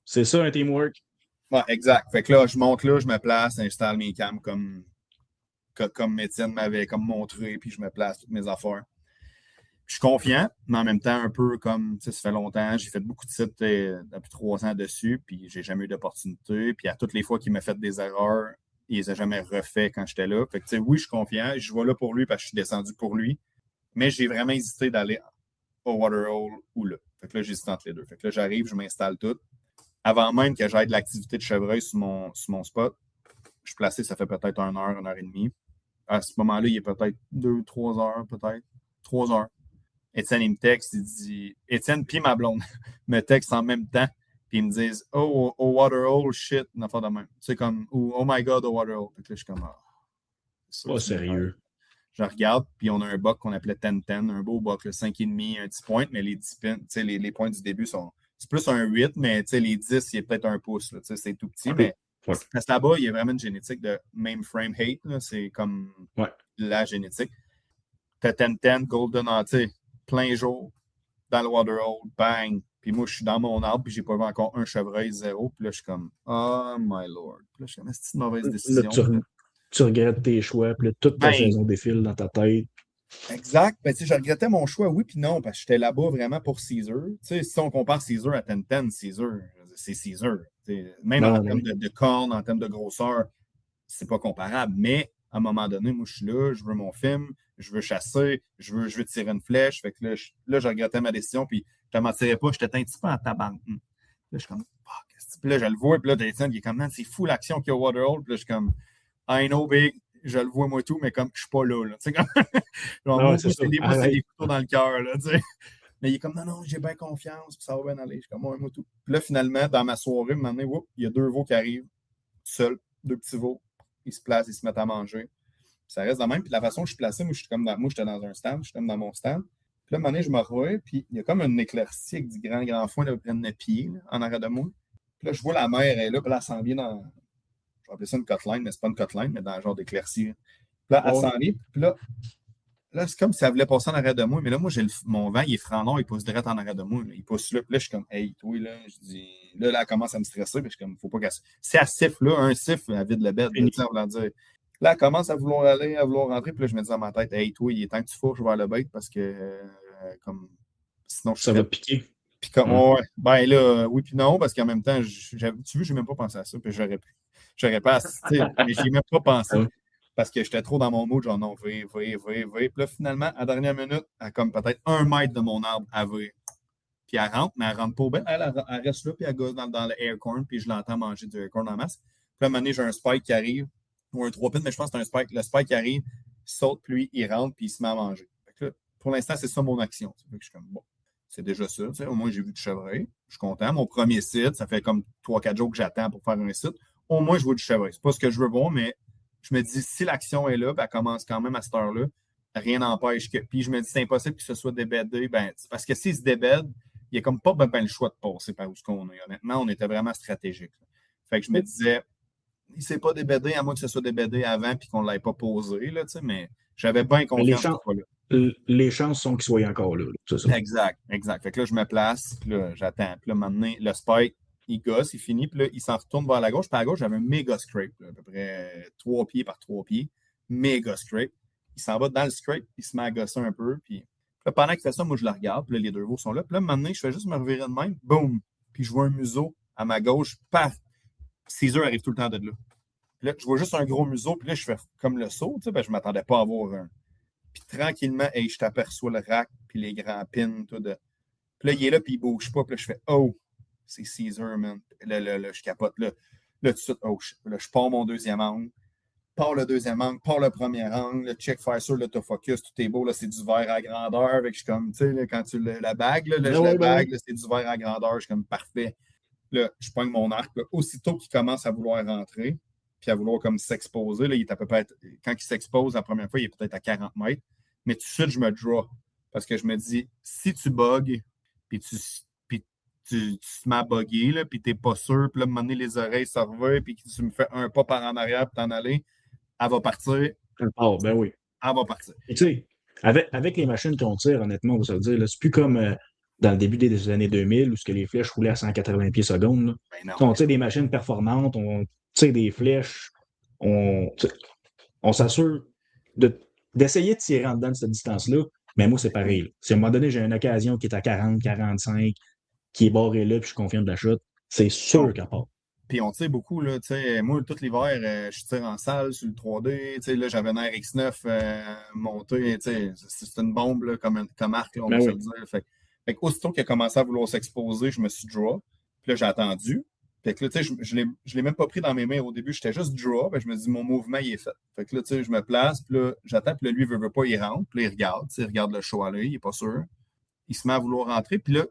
S3: C'est ça, un teamwork.
S4: Ouais, exact. Fait que là, je monte là, je me place, j'installe mes cams comme Étienne m'avait comme montré, puis je me place toutes mes affaires. Je suis confiant, mais en même temps, un peu comme, tu sais, ça fait longtemps, j'ai fait beaucoup de sites depuis 3 ans dessus, puis j'ai jamais eu d'opportunité. Puis à toutes les fois qu'il m'a fait des erreurs, il les a jamais refait quand j'étais là. Fait que, tu sais, oui, je suis confiant, je vais là pour lui parce que je suis descendu pour lui, mais j'ai vraiment hésité d'aller au Waterhole ou là. Fait que là, j'hésite entre les deux. Fait que là, j'arrive, je m'installe tout. Avant même que j'aille de l'activité de chevreuil sur mon spot, je suis placé, ça fait peut-être 1 heure, 1 heure et demie. À ce moment-là, il est peut-être 2-3 heures, peut-être. 3 heures. Étienne, il me texte, il dit... Étienne puis ma blonde me textent en même temps, puis ils me disent « Oh, au Waterhole, shit! » une affaire de même. Tu sais, comme « Oh my God, au Waterhole! » Fait que là, je suis comme
S3: « Pas sérieux. »
S4: Je regarde, puis on a un buck qu'on appelait 10-10, un beau buck, 5,5, un 10 points, mais les 10 pins, tu sais, les points du début sont... C'est plus un 8, mais tu sais, les 10, il est peut-être 1 pouce. Là, c'est tout petit, mais parce que là-bas, il y a vraiment une génétique de mainframe hate. Là, c'est comme la génétique. T'as 10-10, golden, tu sais, plein jour, dans le Waterhole, bang. Puis moi, je suis dans mon arbre, puis j'ai pas vu encore un chevreuil, 0. Puis là, je suis comme, oh my lord. Puis là, je suis comme, c'est une mauvaise décision.
S3: Là, tu regrettes tes choix, puis là, toute ta saison défile dans ta tête.
S4: Exact. Ben, je regrettais mon choix, oui, puis non, parce que j'étais là-bas vraiment pour Caesar. Si on compare Caesar à 10-10, Caesar, c'est Caesar. Même en termes de cornes, en termes de grosseur, c'est pas comparable. Mais à un moment donné, moi, je suis là, je veux mon film, je veux chasser, je veux tirer une flèche. Fait que là, je regrettais ma décision, puis je ne m'en tirais pas, j'étais un petit peu en tabac. Là, je suis comme, fuck. Puis là, je le vois, puis là, Dayton, il est comme, man, c'est fou l'action qu'il y a au Waterhole. Puis là, je suis comme, I know, big, je le vois moi tout, mais comme, je suis pas là. Tu sais, comme, genre, moi, c'est des couteaux dans le cœur, là, tu sais. Mais il est comme, non, j'ai bien confiance, puis ça va bien aller. Je suis comme, moi tout. Puis là, finalement, dans ma soirée, maintenant, il y a 2 veaux qui arrivent, seuls, 2 petits veaux. Ils se placent, ils se mettent à manger. Puis ça reste de même. Puis la façon que je suis placé, moi, j'étais dans un stand, je suis comme dans mon stand. Puis là, un moment donné, je me revois, puis il y a comme une éclaircie avec du grand foin là, près de mes pieds, là, en arrière de moi. Puis là, je vois la mère, elle est là, puis là, elle s'en vient dans. Je vais appeler ça une cutline, mais c'est pas une cutline, mais dans un genre d'éclaircie. Puis là, elle s'en vient, puis là, c'est comme si elle voulait passer en arrière de moi, mais là, moi, mon vent, il est franc nord, il pousse direct en arrière de moi. Là. Il pousse là, puis là, je suis comme, hey, toi, là, je dis, là, elle commence à me stresser, puis je suis comme, faut pas qu'elle. Si elle siffle, là, un siffle, elle vide le bed, tu sais, en voulant dire. Là, elle commence à vouloir aller, à vouloir rentrer, puis là, je me dis dans ma tête, hey, toi, il est temps que tu fourches vers le bait, parce que, comme, sinon,
S3: ça va piquer.
S4: Puis comme, ben là, oui, puis non, parce qu'en même temps, tu vois, j'ai même pas pensé à ça, puis j'aurais pas assisté, mais j'y ai même pas pensé. Parce que j'étais trop dans mon mood, genre non, Puis là, finalement, à la dernière minute, à comme peut-être 1 mètre de mon arbre, elle va. Puis elle rentre, mais elle rentre pas au bain. Elle reste là, puis elle gosse dans le aircorn, puis je l'entends manger du aircorn en masse. Puis là, à un moment donné, j'ai un spike qui arrive, ou un 3 pins, mais je pense que c'est un spike. Le spike qui arrive, il saute, puis lui, il rentre, puis il se met à manger. Fait que là, pour l'instant, c'est ça mon action. Fait que je suis comme, bon, c'est déjà ça. Au moins, j'ai vu du chevreuil. Je suis content. Mon premier site, ça fait comme 3-4 jours que j'attends pour faire un site. Au moins, je vois du chevreuil. C'est pas ce que je veux voir, mais je me dis, si l'action est là, ben, elle commence quand même à cette heure-là. Rien n'empêche que. Puis je me dis, c'est impossible que ce soit débédé. Ben, parce que s'il se débède, il n'y a comme pas le choix de passer par où ce qu'on est. Honnêtement, on était vraiment stratégique. Fait que je me disais, il ne s'est pas débédé, à moins que ce soit débédé avant et qu'on ne l'ait pas posé. Là, mais j'avais bien confiance cette fois-là.
S3: Les chances sont qu'il soit encore là. C'est ça.
S4: Exact. Fait que là, je me place, puis là, j'attends. Puis là, maintenant, le spike, il gosse, il finit, puis là, il s'en retourne vers la gauche. Puis à la gauche, j'avais un méga scrape, là, à peu près 3 pieds par 3 pieds. Méga scrape. Il s'en va dans le scrape, puis il se met à gosser un peu. Puis là, pendant qu'il fait ça, moi, je le regarde. Puis là, les 2 veaux sont là. Puis là, maintenant, je fais juste me revirer de même. Boum! Puis je vois un museau à ma gauche. Paf! Caesar arrive tout le temps de là. Puis là, je vois juste un gros museau. Puis là, je fais comme le saut. Tu sais, ben, je ne m'attendais pas à avoir un. Puis tranquillement, hey, je t'aperçois le rack, puis les grands pins. Tout de. Puis là, il est là, puis il ne bouge pas. Puis là, je fais, oh! C'est Caesar, man. Là, je capote. Là, tout de suite, là, je pars mon deuxième angle. Pars le deuxième angle, pars le premier angle. Le check fire sur l'autofocus, tout est beau. Là, c'est du verre à grandeur. Avec, je suis comme, tu sais, quand tu la bague, là, c'est du verre à grandeur. Je suis comme, parfait. Là, je pogne mon arc. Là, aussitôt qu'il commence à vouloir rentrer, puis à vouloir comme s'exposer, là, il est à peu près, quand il s'expose la première fois, il est peut-être à 40 mètres. Mais tout de suite, je me draw. Parce que je me dis, si tu bugs, puis tu te mets à bugger, là, puis t'es pas sûr, puis là, à un moment donné, les oreilles se revirent, puis tu me fais un pas par en arrière, puis t'en aller, elle va partir.
S3: Ben oui.
S4: Elle va partir.
S3: Et tu sais, avec les machines qu'on tire, honnêtement, on va se le dire, c'est plus comme dans le début des années 2000 où les flèches roulaient à 180 pieds secondes. Ben on tire des machines performantes, on tire des flèches, on s'assure d'essayer de tirer en dedans de cette distance-là, mais moi, c'est pareil. Si à un moment donné, j'ai une occasion qui est à 40, 45, qui est barré là, puis je suis confiant de la chute, c'est sûr qu'à part.
S4: Puis on tire beaucoup, là, tu sais, moi, tout l'hiver, je tire en salle sur le 3D, tu sais, là, j'avais un RX9 monté, tu sais, c'est une bombe, là, comme arc, là, on va se le dire. Fait que aussitôt qu'il a commencé à vouloir s'exposer, je me suis draw, puis là, j'ai attendu. Fait que là, tu sais, je l'ai même pas pris dans mes mains au début, j'étais juste draw, puis je me dis, mon mouvement, il est fait. Fait que là, tu sais, je me place, puis là, j'attends, puis là, lui, il veut pas, il rentre, puis là, il regarde, tu sais, il regarde le show à l'œil, il est pas sûr. Il se met à vouloir rentrer, puis là,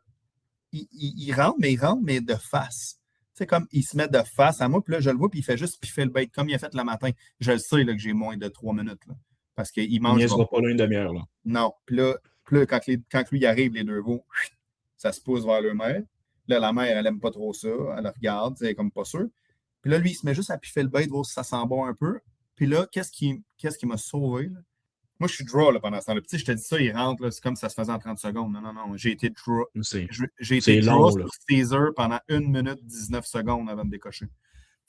S4: il rentre, mais de face. Tu sais, comme il se met de face à moi, puis là, je le vois, puis il fait juste piffer le bait, comme il a fait le matin. Je le sais là, que j'ai moins de 3 minutes. Là, parce qu'il mange.
S3: Il ne sera pas là une demi-heure. Là.
S4: Non. Puis là quand lui arrive, les 2 veaux, ça se pousse vers le mère. Là, la mère, elle n'aime pas trop ça. Elle le regarde, elle est comme pas sûre. Puis là, lui, il se met juste à piffer le bait, voir si ça sent bon un peu. Puis là, qu'est-ce qui m'a sauvé? Là? Moi, je suis draw là, pendant ce temps-là. Je te dis ça, il rentre, là, c'est comme si ça se faisait en 30 secondes. Non. J'ai été draw. J'ai été draw sur Caesar pendant 1 minute 19 secondes avant de décocher.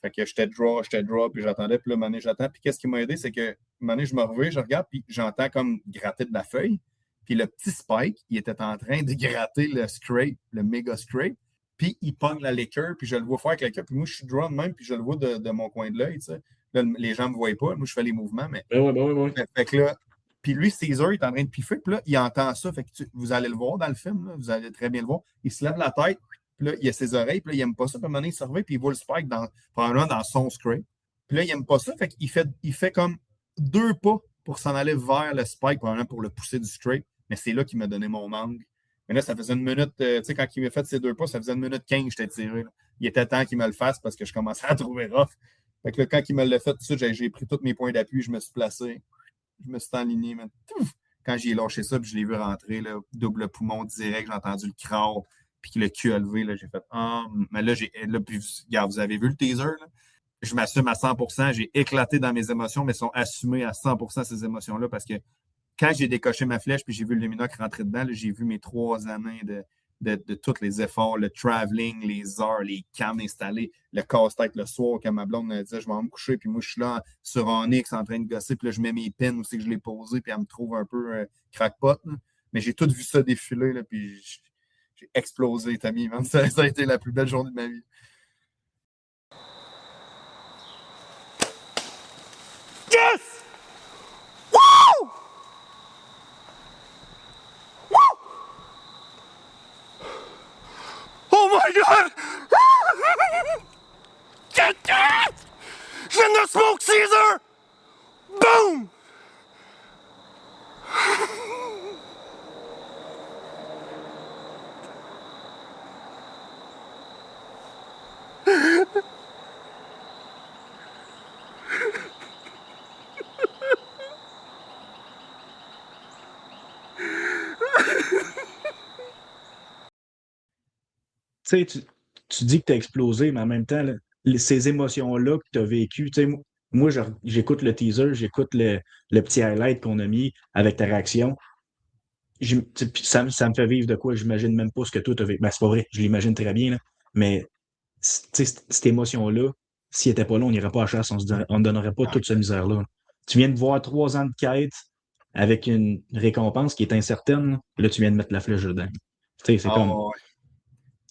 S4: Fait que j'étais draw, puis j'attendais, puis là, mané, j'attends. Puis qu'est-ce qui m'a aidé, c'est que mané, je me reviens, je regarde, puis j'entends comme gratter de la feuille. Puis le petit Spike, il était en train de gratter le scrape, le méga scrape. Puis il pogne la liqueur, puis je le vois faire avec la liqueur. Puis moi, je suis draw de même, puis je le vois de mon coin de l'œil, tu sais. Là, les gens ne me voient pas. Moi, je fais les mouvements, mais.
S3: Ben ouais.
S4: Fait que là, puis lui, Caesar, il est en train de piffer, puis là, il entend ça. Fait que vous allez le voir dans le film, là, vous allez très bien le voir. Il se lève la tête, puis là, il a ses oreilles, puis là, il n'aime pas ça. Puis à un moment donné, il se réveille, puis il voit le spike probablement dans son scrape. Puis là, il n'aime pas ça. Fait qu'il fait comme 2 pas pour s'en aller vers le spike, probablement pour le pousser du scrape. Mais c'est là qu'il m'a donné mon mangue. Mais là, ça faisait une minute, tu sais, quand il m'a fait ces 2 pas, ça faisait 1 minute 15 que j'étais tiré. Là. Il était temps qu'il me le fasse parce que je commençais à trouver rough. Fait que là, quand il me l'a fait, tout de suite, j'ai pris tous mes points d'appui, je me suis placé. Je me suis enligné, man. Quand j'ai lâché ça, puis je l'ai vu rentrer, là, double poumon direct, j'ai entendu le crâne, puis le cul a levé, là, j'ai fait mais là, puis, regarde, vous avez vu le teaser, là? Je m'assume à 100%, j'ai éclaté dans mes émotions, mais sont assumées à 100% ces émotions-là, parce que quand j'ai décoché ma flèche, puis j'ai vu le Luminoc rentrer dedans, là, j'ai vu mes 3 années de tous les efforts, le traveling, les heures, les cams installés, le casse-tête le soir, quand ma blonde me disait je vais me coucher, puis moi je suis là sur Onyx en train de gosser, puis là je mets mes pins aussi que je l'ai posé, puis elle me trouve un peu crackpot. Là. Mais j'ai tout vu ça défiler, là, puis j'ai explosé, Tommy. Ça a été la plus belle journée de ma vie.
S2: Yes! Woo! Oh my God! Get that! Je viens de smoke Caesar! Boom!
S3: Tu sais, tu dis que tu as explosé, mais en même temps, là, ces émotions-là que tu as vécues, tu sais, moi, j'écoute le teaser, j'écoute le petit highlight qu'on a mis avec ta réaction. Ça me fait vivre de quoi? J'imagine même pas ce que toi, tu as vécu. Ben, c'est pas vrai, je l'imagine très bien, là, mais tu sais, cette émotion-là, s'il n'était pas là, on n'irait pas à la chasse, on ne donnerait pas toute cette misère-là. Tu viens de voir 3 ans de quête avec une récompense qui est incertaine, là, tu viens de mettre la flèche dedans. Tu sais, c'est comme.
S4: Ouais.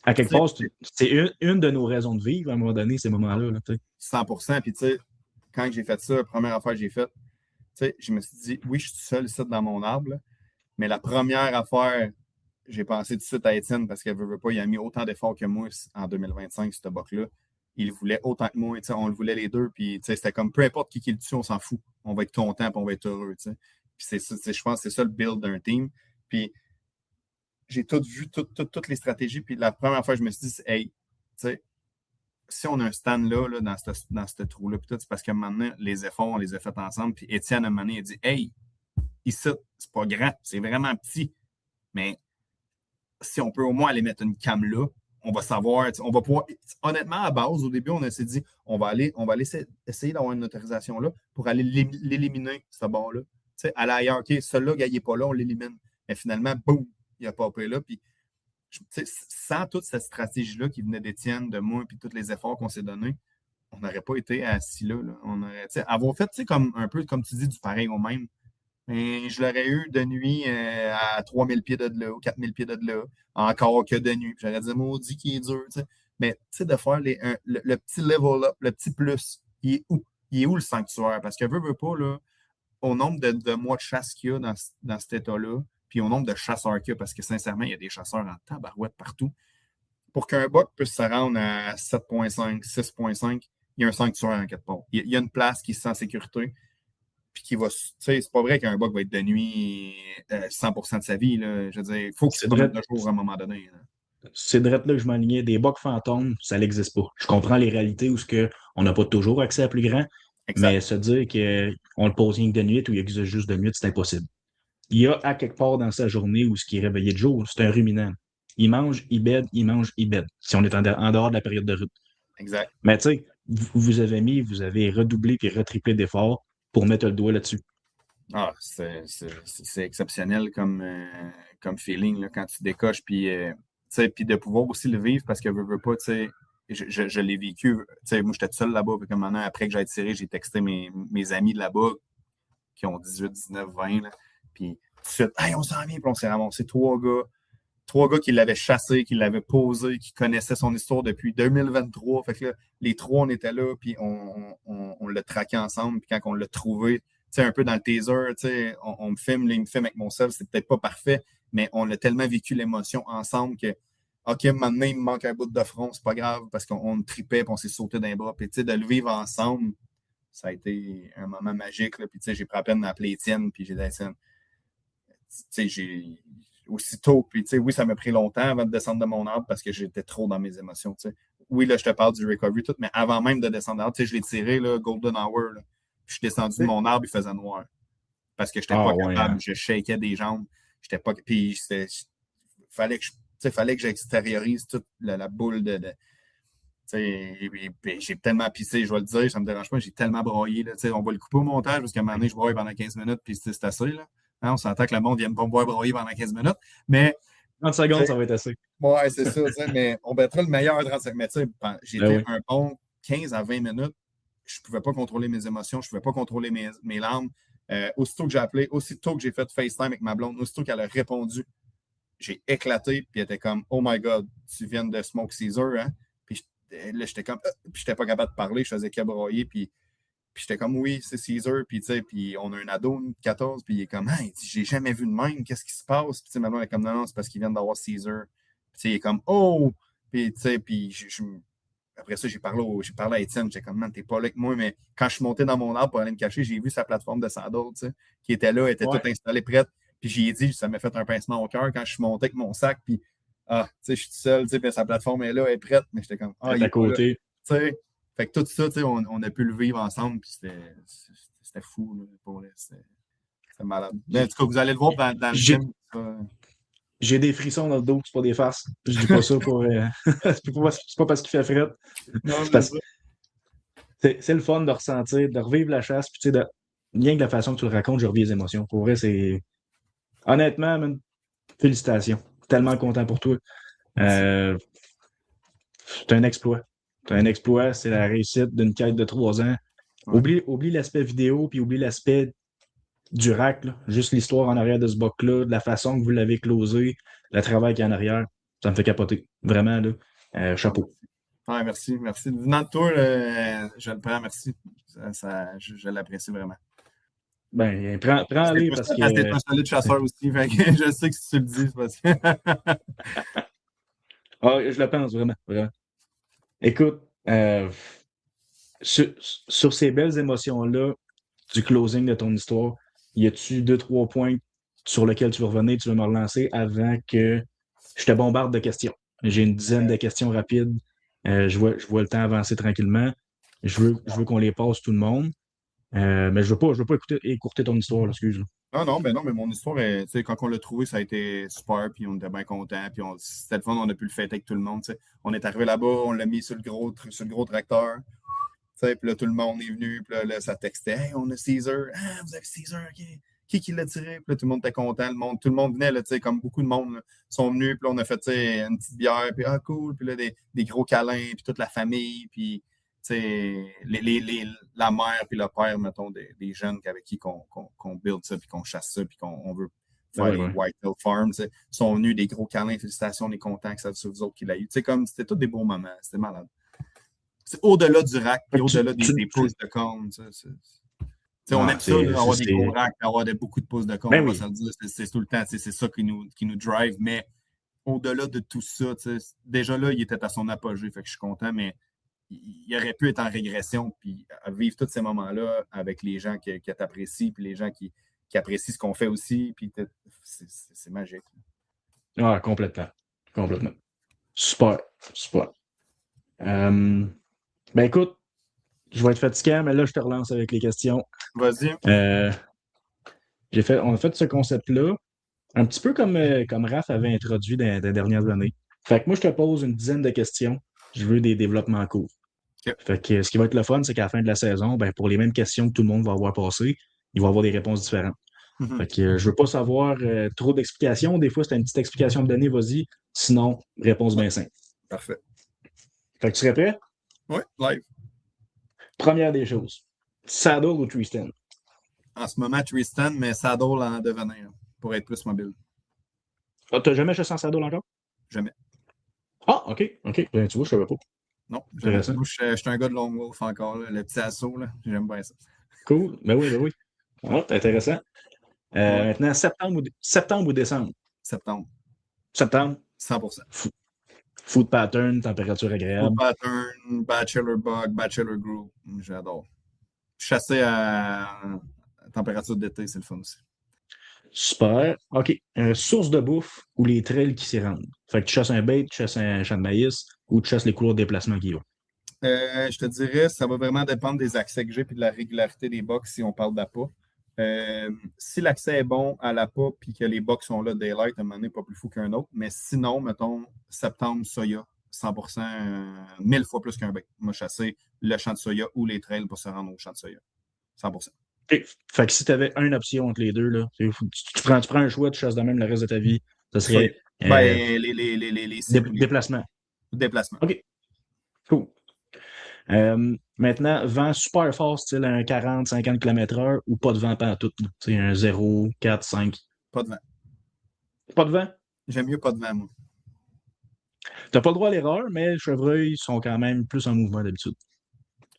S3: À quelque part, c'est une de nos raisons de vivre à un moment donné, ces moments-là. Là,
S4: 100%. Puis, tu sais, quand j'ai fait ça, la première affaire que j'ai faite, tu sais, je me suis dit, oui, je suis seul ici dans mon arbre, là, mais la première affaire, j'ai pensé tout de suite à Étienne parce qu'elle veut pas, il a mis autant d'efforts que moi en 2025, ce buck-là. Il voulait autant que moi, tu sais, on le voulait les deux, puis tu sais, c'était comme peu importe qui le tue, on s'en fout. On va être content, puis on va être heureux, tu sais. Puis c'est ça, je pense que c'est ça le build d'un team. Puis j'ai tout vu, toutes les stratégies. Puis la première fois, je me suis dit, hey, tu sais, si on a un stand là dans ce trou-là, puis tout, c'est parce que maintenant, les efforts, on les a faits ensemble. Puis Étienne, à un moment donné, il a dit, hey, ici, c'est pas grand, c'est vraiment petit. Mais si on peut au moins aller mettre une cam là, on va savoir, on va pouvoir. Honnêtement, à base, au début, on s'est dit, on va aller essayer d'avoir une autorisation là pour aller l'éliminer, ce bord-là. Tu sais, aller ailleurs, OK, celui-là, il n'est pas là, on l'élimine. Mais finalement, boum, il a popé là. Puis, sans toute cette stratégie-là qui venait d'Étienne, de moi, puis tous les efforts qu'on s'est donnés, on n'aurait pas été assis là. On aurait, avoir fait, comme un peu, comme tu dis, du pareil au même. Mais je l'aurais eu de nuit à 3000 pieds de là, ou 4000 pieds de là, encore que de nuit. J'aurais dit, maudit qui est dur. T'sais. Mais tu sais, de faire le petit level up, le petit plus, il est où? Il est où le sanctuaire? Parce que veut pas, là, au nombre de mois de chasse qu'il y a dans cet état-là, puis au nombre de chasseurs qu'il y a, parce que sincèrement, il y a des chasseurs en tabarouette partout. Pour qu'un buck puisse se rendre à 7.5, 6.5, il y a un sanctuaire en quelque part. Il y a une place qui est sans sécurité. Puis qui va. Tu sais, c'est pas vrai qu'un buck va être de nuit 100% de sa vie. Là. Je veux dire, il faut qu'il se promène de jour à un moment donné. Là.
S3: C'est de là que je m'alignais. Des bucks fantômes, ça n'existe pas. Je comprends les réalités où on n'a pas toujours accès à plus grand, exact. Mais se dire qu'on le pose rien que de nuit ou il existe juste de nuit, c'est impossible. Il y a à quelque part dans sa journée où ce qui est réveillé de jour, c'est un ruminant. Il mange, il bête, il mange, il bête. Si on est en dehors de la période de route.
S4: Exact.
S3: Mais tu sais, vous avez redoublé puis retriplé d'efforts pour mettre le doigt là-dessus.
S4: Ah, c'est exceptionnel comme feeling là, quand tu décoches, puis de pouvoir aussi le vivre parce que veux pas, tu sais, je l'ai vécu. Tu sais, moi, j'étais tout seul là-bas, puis maintenant, après que j'ai tiré, j'ai texté mes amis de là-bas qui ont 18, 19, 20, là, puis tout de suite, hey, on s'en vient, puis on s'est ramassé 3 gars 3 gars qui l'avaient chassé, qui l'avaient posé, qui connaissaient son histoire depuis 2023. Fait que là, les 3, on était là, puis on l'a traqué ensemble. Puis quand on l'a trouvé, tu sais, un peu dans le teaser, tu sais, on me filme, là, il me filme avec mon cell, c'est peut-être pas parfait, mais on a tellement vécu l'émotion ensemble que, OK, maintenant, il me manque un bout de front, c'est pas grave, parce qu'on tripait, puis on s'est sauté d'un bras. Puis, tu sais, de le vivre ensemble, ça a été un moment magique, là. Puis, tu sais, j'ai pris la peine d'appeler Étienne, puis j'ai dit, tu sais, j'ai aussitôt, puis, tu sais, oui, ça m'a pris longtemps avant de descendre de mon arbre parce que j'étais trop dans mes émotions, tu sais. Oui, là, je te parle du recovery, tout, mais avant même de descendre de l'arbre, tu sais, je l'ai tiré, là, Golden Hour, là. Puis, je suis descendu de mon arbre, il faisait noir. Parce que j'étais pas capable, hein. Je shakais des jambes, j'étais pas, puis fallait que j'extériorise toute la boule de j'ai tellement pissé, je vais le dire, ça me dérange pas, j'ai tellement broyé. Là, on va le couper au montage parce qu'à un moment donné, je broye pendant 15 minutes, puis c'est assez. Là. Hein, on s'entend que le monde ne vienne pas me voir broyer pendant 15 minutes. Mais
S3: 30 secondes, ça va être assez.
S4: Ouais, c'est ça. Mais on mettra le meilleur 35 minutes. J'étais un bon 15 à 20 minutes. Je ne pouvais pas contrôler mes émotions, je ne pouvais pas contrôler mes larmes. Aussitôt que j'ai appelé, aussitôt que j'ai fait FaceTime avec ma blonde, aussitôt qu'elle a répondu, j'ai éclaté, puis elle était comme « Oh my God, tu viens de Smoke Caesar, hein? » Puis là, j'étais comme « Puis j'étais pas capable de parler, je faisais qu'abrailler, puis j'étais comme « Oui, c'est Caesar, puis tu sais, puis on a un ado de 14, puis il est comme « Hey, j'ai jamais vu de même, qu'est-ce qui se passe? » Puis ma blonde est comme « Non, non, c'est parce qu'il vient d'avoir Caesar. » Puis il est comme « Oh! » Puis tu sais, puis après ça, j'ai parlé à Étienne, j'étais comme « Man, t'es pas là avec moi, mais quand je suis monté dans mon arbre pour aller me cacher, j'ai vu sa plateforme de saddle, tu sais, qui était là, elle était toute installée, prête. Puis j'y ai dit, ça m'a fait un pincement au cœur quand je suis monté avec mon sac, puis tu sais, je suis tout seul, tu sais, puis sa plateforme est là, elle est prête, mais j'étais comme,
S3: il est à côté.
S4: Tu sais, fait que tout ça, tu sais, on a pu le vivre ensemble, puis c'était fou, là, pour vrai, c'était malade. Mais en tout cas, vous allez le voir dans le film.
S3: J'ai des frissons dans le dos, c'est pas des farces. Je dis pas ça pour. C'est pas parce qu'il fait fret.
S4: Non,
S3: c'est le fun de ressentir, de revivre la chasse, puis tu sais, rien que la façon que tu le racontes, je revis les émotions. Pour vrai, c'est. Honnêtement, man, félicitations. Tellement content pour toi. C'est un exploit. C'est un exploit, c'est la réussite d'une quête de 3 ans. Ouais. Oublie l'aspect vidéo, puis oublie l'aspect du rack, là. Juste l'histoire en arrière de ce boc-là, de la façon que vous l'avez closé, le travail qu'il y a en arrière. Ça me fait capoter. Vraiment, là. Chapeau.
S4: Ouais, merci. Venant de toi, je le prends, merci. Je l'apprécie vraiment.
S3: Ben, prends-les parce que...
S4: T'es un solide chasseur aussi, fait que je sais que si tu le dis, c'est parce que...
S3: je le pense, vraiment. Écoute, sur ces belles émotions-là, du closing de ton histoire, y a-tu 2-3 points sur lesquels tu veux revenir, tu veux me relancer avant que je te bombarde de questions? J'ai une dizaine de questions rapides. Je vois le temps avancer tranquillement. Je veux qu'on les passe tout le monde. Mais je veux pas écourter ton histoire, excuse.
S4: Non, mais mon histoire, quand on l'a trouvé, ça a été super, puis on était bien contents, puis c'était le fun, on a pu le fêter avec tout le monde. T'sais. On est arrivé là-bas, on l'a mis sur le gros tracteur, puis là, tout le monde est venu, puis là, ça textait « Hey, on a Caesar! Ah, vous avez Caesar! Okay. Qui l'a tiré? » Puis là, tout le monde était content, tout le monde venait, là, comme beaucoup de monde là, sont venus, puis là, on a fait une petite bière, puis ah, cool, puis là, des gros câlins, puis toute la famille, puis la mère puis le père, mettons, des jeunes avec qui qu'on build ça, puis qu'on chasse ça, puis qu'on veut faire les Whitetail Farms, sont venus, des gros câlins, félicitations, on est contents que ça soit vous autres qui l'a eu. C'était tous des beaux moments, c'était malade. C'est au-delà du rack, puis au-delà des pouces de corne. On aime ça, avoir des gros racks, avoir beaucoup de pouces de corne, on va se le dire, c'est tout le temps, c'est ça qui nous drive, mais au-delà de tout ça, déjà là, il était à son apogée, fait que je suis content, mais il aurait pu être en régression, puis vivre tous ces moments-là avec les gens qui t'apprécient, puis les gens qui apprécient ce qu'on fait aussi, puis c'est magique.
S3: Ah, complètement. Super. Ben écoute, je vais être fatiguant, mais là, je te relance avec les questions.
S4: Vas-y.
S3: On a fait ce concept-là, un petit peu comme Raph avait introduit dans les dernières années. Fait que moi, je te pose une dizaine de questions. Je veux des développements courts. Okay. Fait que ce qui va être le fun, c'est qu'à la fin de la saison, ben, pour les mêmes questions que tout le monde va avoir passées, il va avoir des réponses différentes. Mm-hmm. Fait que je veux pas savoir trop d'explications. Des fois, c'est une petite explication à me donner, vas-y. Sinon, réponse bien simple.
S4: Parfait.
S3: Fait que tu serais prêt?
S4: Oui, live.
S3: Première des choses. Saddle ou tree stand?
S4: En ce moment, tree stand, mais saddle en devenir pour être plus mobile.
S3: Ah, t'as jamais chassé en saddle encore?
S4: Jamais.
S3: Ah, OK. Ben, tu vois, je savais pas.
S4: Non, jamais.
S3: Intéressant.
S4: Moi, je suis un gars de Lone Wolf encore, là, le petit assaut, là. J'aime bien ça.
S3: Cool. Ben oui. Ah, c'est intéressant.
S4: Ouais.
S3: Maintenant, septembre ou décembre?
S4: Septembre,
S3: Septembre,
S4: 100%.
S3: food pattern, température
S4: Full
S3: agréable.
S4: pattern, bachelor bug, bachelor group, j'adore. Chasser à température d'été, c'est le fun aussi.
S3: Super. OK. Source de bouffe ou les trails qui s'y rendent? Fait que tu chasses un bait, tu chasses un champ de maïs ou tu chasses les couloirs de déplacement qui y vont.
S4: Je te dirais, ça va vraiment dépendre des accès que j'ai et de la régularité des box si on parle d'appât. Si l'accès est bon à l'appât puis que les box sont là, daylight, à un moment donné, pas plus fou qu'un autre. Mais sinon, mettons, septembre, soya, 100%, 1000 fois plus qu'un bait. Moi, chasser le champ de soya ou les trails pour se rendre au champ de soya. 100%.
S3: OK. Fait que si tu avais une option entre les deux, là, tu prends un choix, tu chasses de même le reste de ta vie, ça
S4: Soya.
S3: serait
S4: Ben, les cérules.
S3: déplacement.
S4: Déplacement.
S3: OK. Cool. Maintenant, vent super fort, style un 40-50 km/h ou pas de vent pantoute. Tu sais, un 0, 4, 5.
S4: Pas de vent.
S3: Pas de vent?
S4: J'aime mieux pas de vent, moi.
S3: T'as pas le droit à l'erreur, mais les chevreuils sont quand même plus en mouvement d'habitude.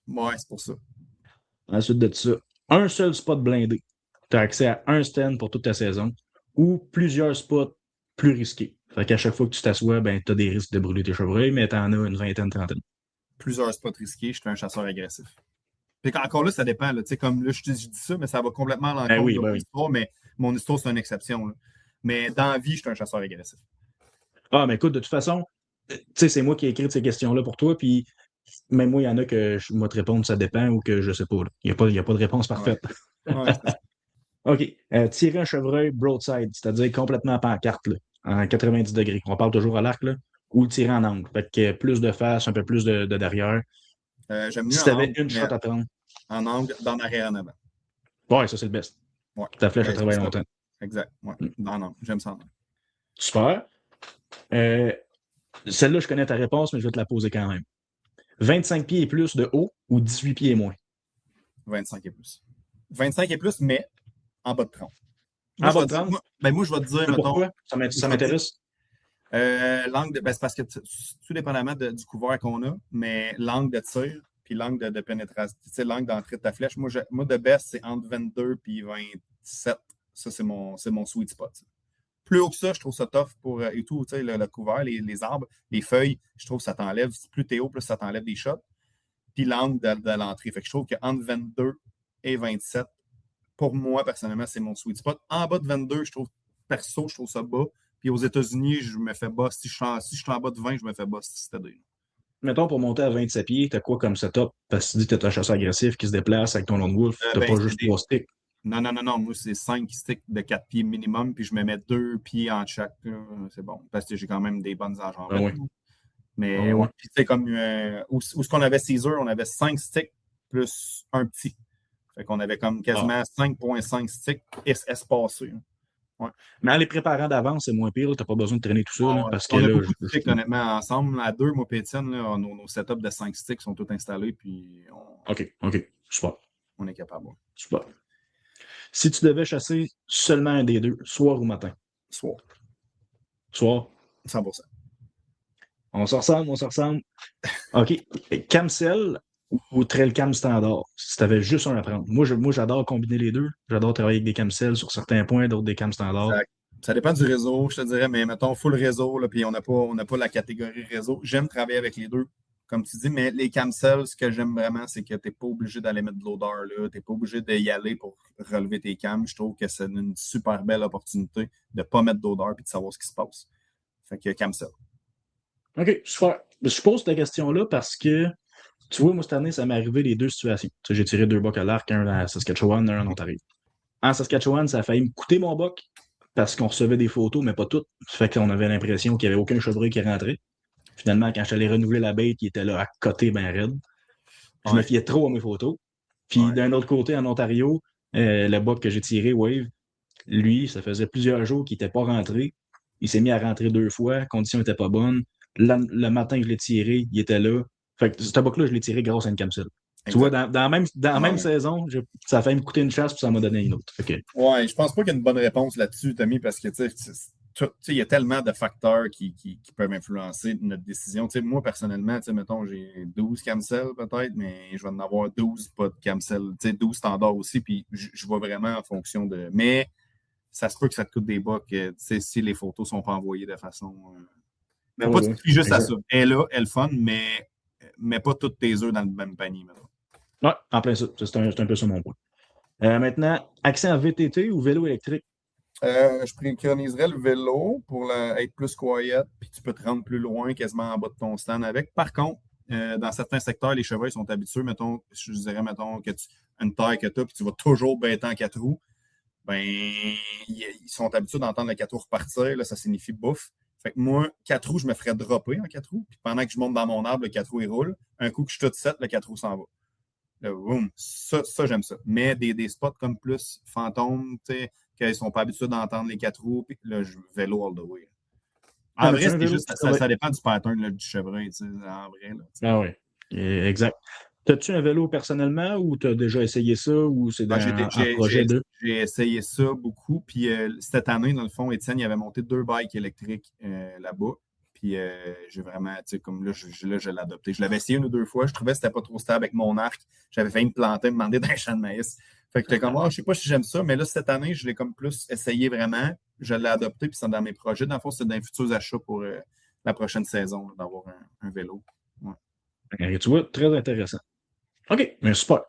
S4: Ouais, c'est pour ça.
S3: Ensuite de ça, un seul spot blindé. Tu as accès à un stand pour toute ta saison ou plusieurs spots plus risqués. Fait qu'à chaque fois que tu t'assois, ben, tu as des risques de brûler tes chevreuils, mais tu en as une vingtaine, trentaine.
S4: Plusieurs spots risqués, je suis un chasseur agressif. Puis encore là, ça dépend. Là, comme là, je dis ça, mais ça va complètement à l'encontre
S3: oui,
S4: de
S3: ben
S4: mon
S3: oui.
S4: histoire, mais mon histoire, c'est une exception. Là. Mais dans la vie, je suis un chasseur agressif.
S3: Ah, mais écoute, de toute façon, tu sais, c'est moi qui ai écrit ces questions-là pour toi, puis même moi, il y en a que je vais te répondre, ça dépend, ou que je sais pas. Il n'y a pas de réponse parfaite.
S4: Ouais, c'est ça.
S3: OK. Tirer un chevreuil broadside, c'est-à-dire complètement pancarte, là, en 90 degrés. On parle toujours à l'arc, là, ou le tirer en angle. Fait que plus de face, un peu plus de derrière.
S4: J'aime mieux
S3: Si
S4: en
S3: tu avais
S4: angle,
S3: une
S4: mais
S3: shot à prendre.
S4: en angle, d'en arrière en avant.
S3: Ouais, ça, c'est le best.
S4: Ouais.
S3: Ta flèche,
S4: Ben,
S3: elle travaille
S4: c'est ça.
S3: longtemps.
S4: Exact. Ouais. Dans l'angle. J'aime ça en angle.
S3: Super. Celle-là, je connais ta réponse, mais je vais te la poser quand même. 25 pieds et plus de haut ou 18 pieds et moins?
S4: 25 et plus. 25 et plus, mais en bas de 30.
S3: En bas de 30?
S4: Moi, je vais te dire, mettons.
S3: Pourquoi? Ça m'intéresse.
S4: L'angle, c'est parce que tout dépendamment du couvert qu'on a, mais l'angle de tir puis l'angle de pénétration, tu sais, l'angle d'entrée de ta flèche, moi, de best, c'est entre 22 et 27. Ça, c'est mon sweet spot. Ça. Plus haut que ça, je trouve ça tough pour et tout, tu sais, le couvert, les arbres, les feuilles, je trouve que ça t'enlève. Plus t'es haut, plus ça t'enlève des shots. Puis l'angle de l'entrée. Fait que je trouve qu'entre 22 et 27, pour moi, personnellement, c'est mon sweet spot. En bas de 22, je trouve ça bas. Puis aux États-Unis, je me fais bas. Si je suis en bas de 20, je me fais bas. C'est-à-dire.
S3: Mettons, pour monter à 27 pieds, t'as quoi comme setup? Parce que tu dis que t'es un chasseur agressif qui se déplace avec ton Lone Wolf. T'as pas juste 3 sticks.
S4: Non. Moi, c'est 5 sticks de 4 pieds minimum, puis je me mets 2 pieds en chaque. C'est bon. Parce que j'ai quand même des bonnes enjambées.
S3: Ah oui.
S4: Mais ouais. Puis tu sais, comme où ce qu'on avait Caesar, on avait 5 sticks plus un petit. Fait qu'on avait comme quasiment 5,5 sticks espacés. Ouais.
S3: Mais en les préparant d'avance, c'est moins pire. Tu n'as pas besoin de traîner tout ça. Là, parce que
S4: on a
S3: là,
S4: beaucoup de sticks, honnêtement, ensemble. À 2, moi et Étienne, nos setups de 5 sticks sont tous installés. Puis
S3: OK. Super.
S4: On est capable. Ouais.
S3: Super. Si tu devais chasser seulement un des deux, soir ou matin?
S4: Soir.
S3: 100%. On se ressemble. OK. Camcel ou trail cam standard, si tu avais juste un à prendre. Moi, j'adore combiner les deux. J'adore travailler avec des camcels sur certains points, d'autres des cams standards.
S4: Exact. Ça dépend du réseau, je te dirais, mais mettons full réseau, là, puis on n'a pas la catégorie réseau. J'aime travailler avec les deux, comme tu dis, mais les camcels, ce que j'aime vraiment, c'est que tu n'es pas obligé d'aller mettre de l'odeur, tu n'es pas obligé d'y aller pour relever tes cams. Je trouve que c'est une super belle opportunité de ne pas mettre d'odeur et de savoir ce qui se passe. Fait que camcel.
S3: OK, super. Je pose cette question-là parce que, tu vois, moi, cette année, ça m'est arrivé les deux situations. Tu sais, j'ai tiré 2 bocs à l'arc, un à Saskatchewan, un en Ontario. En Saskatchewan, ça a failli me coûter mon boc parce qu'on recevait des photos, mais pas toutes. Fait qu'on avait l'impression qu'il n'y avait aucun chevreuil qui rentrait. Finalement, quand je suis allé renouveler la bête, il était là à côté, ben raide. Je me fiais trop à mes photos. Puis d'un autre côté, en Ontario, le boc que j'ai tiré, Wave, lui, ça faisait plusieurs jours qu'il n'était pas rentré. Il s'est mis à rentrer 2 fois, conditions n'étaient pas bonnes. Le matin que je l'ai tiré, il était là. Fait que ce boc-là, je l'ai tiré grâce à une camcel. Tu vois, dans la même saison, ça a failli me coûter une chasse, puis ça m'a donné une autre. Okay.
S4: Ouais, je pense pas qu'il y a une bonne réponse là-dessus, Tommy, parce que il y a tellement de facteurs qui peuvent influencer notre décision. T'sais, moi, personnellement, mettons, j'ai 12 camsels peut-être, mais je vais en avoir 12 pas de camsels, 12 standards aussi, puis je vois vraiment en fonction de... Mais ça se peut que ça te coûte des bucks si les photos ne sont pas envoyées de façon... Mais pas juste à ça. Elle est là, elle est fun, mais pas toutes tes œufs dans le même panier.
S3: Oui, en plein ça. C'est un peu ça mon point. Maintenant, accès à VTT ou vélo électrique?
S4: Je préconiserais le vélo pour être plus quiet, puis tu peux te rendre plus loin, quasiment en bas de ton stand avec. Par contre, dans certains secteurs, les chevreuils sont habitués, je dirais, que une taille que tu as, puis tu vas toujours bêter en 4 roues, ben, ils sont habitués d'entendre le 4 roues repartir, là, ça signifie bouffe. Fait que moi, 4 roues, je me ferais dropper en 4 roues, puis pendant que je monte dans mon arbre, le 4 roues, il roule. Un coup que je suis tout 7, le 4 roues s'en va. Là, boum, ça, j'aime ça. Mais des spots comme plus fantômes, tu sais, qu'ils ne sont pas habitués d'entendre les 4 roues, puis là, je vélo all the way. En vrai, c'est juste, ça dépend du pattern là, du chevreuil, tu sais, en vrai. Là,
S3: ah oui, exact. T'as-tu un vélo personnellement ou tu as déjà essayé ça ou c'est dans un projet de...
S4: J'ai essayé ça beaucoup. Puis cette année, dans le fond, Étienne, il avait monté 2 bikes électriques là-bas. Puis j'ai vraiment, tu sais, comme là, je l'ai adopté. Je l'avais essayé 1 ou 2 fois. Je trouvais que c'était pas trop stable avec mon arc. J'avais failli me planter, me demander dans un champ de maïs. Fait que j'étais comme, je sais pas si j'aime ça, mais là, cette année, je l'ai comme plus essayé vraiment. Je l'ai adopté, puis c'est dans mes projets. Dans le fond, c'est dans les futurs achats pour la prochaine saison, là, d'avoir un vélo. Ouais.
S3: Et tu vois, très intéressant. OK, mais super.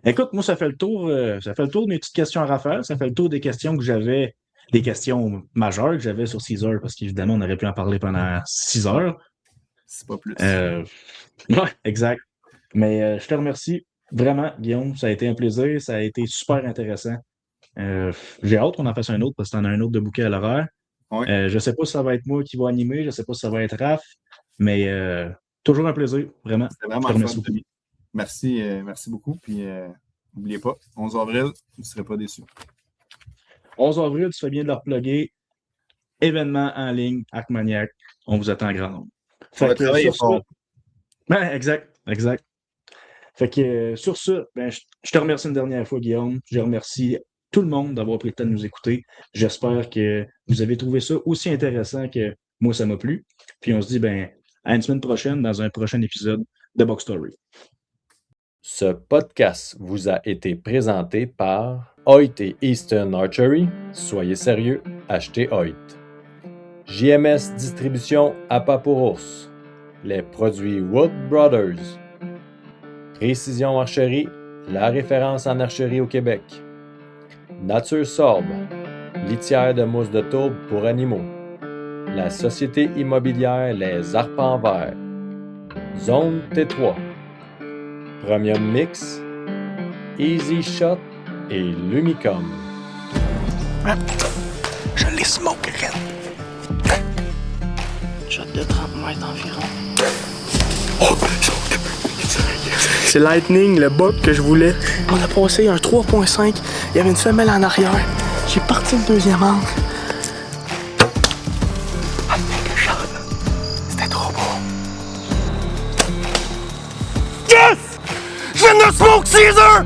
S3: Écoute, moi, ça fait le tour de mes petites questions à rafale. Ça fait le tour des questions que j'avais, des questions majeures que j'avais sur 6 heures, parce qu'évidemment, on aurait pu en parler pendant 6 heures.
S4: C'est pas plus.
S3: Ouais, exact. Mais je te remercie vraiment, Guillaume. Ça a été un plaisir. Ça a été super intéressant. J'ai hâte qu'on en fasse un autre, parce que t'en as un autre de bouquet à l'horaire.
S4: Ouais.
S3: Je sais pas si ça va être moi qui va animer. Je sais pas si ça va être Raph. Mais toujours un plaisir, vraiment.
S4: C'est vraiment
S3: je te remercie beaucoup.
S4: Merci beaucoup. Puis, n'oubliez pas, 11 avril, vous ne serez pas déçus.
S3: 11 avril, tu fais bien de leur plugger. Événement en ligne, Arcmaniac. On vous attend en grand nombre.
S4: Fait que sur
S3: ça, ben, exact. Fait que sur ça, ben, je te remercie une dernière fois, Guillaume. Je remercie tout le monde d'avoir pris le temps de nous écouter. J'espère que vous avez trouvé ça aussi intéressant que moi, ça m'a plu. Puis on se dit, ben, à une semaine prochaine dans un prochain épisode de Box Story.
S1: Ce podcast vous a été présenté par Hoyt et Easton Archery. Soyez sérieux, achetez Hoyt. JMS Distribution à Papourours. Les produits Wood Brothers. Précision Archerie, la référence en archerie au Québec. Nature Sorbe, litière de mousse de tourbe pour animaux. La société immobilière Les Arpents Verts. Zone T3. Premium Mix, Easy Shot et Lumicom.
S2: Je les smokerai. Shot de 30 mètres environ. Oh, c'est Lightning, le bug que je voulais. On a passé un 3.5. Il y avait une femelle en arrière. J'ai parti le deuxième angle. C'était trop beau. Yes! Je viens de smoke Caesar!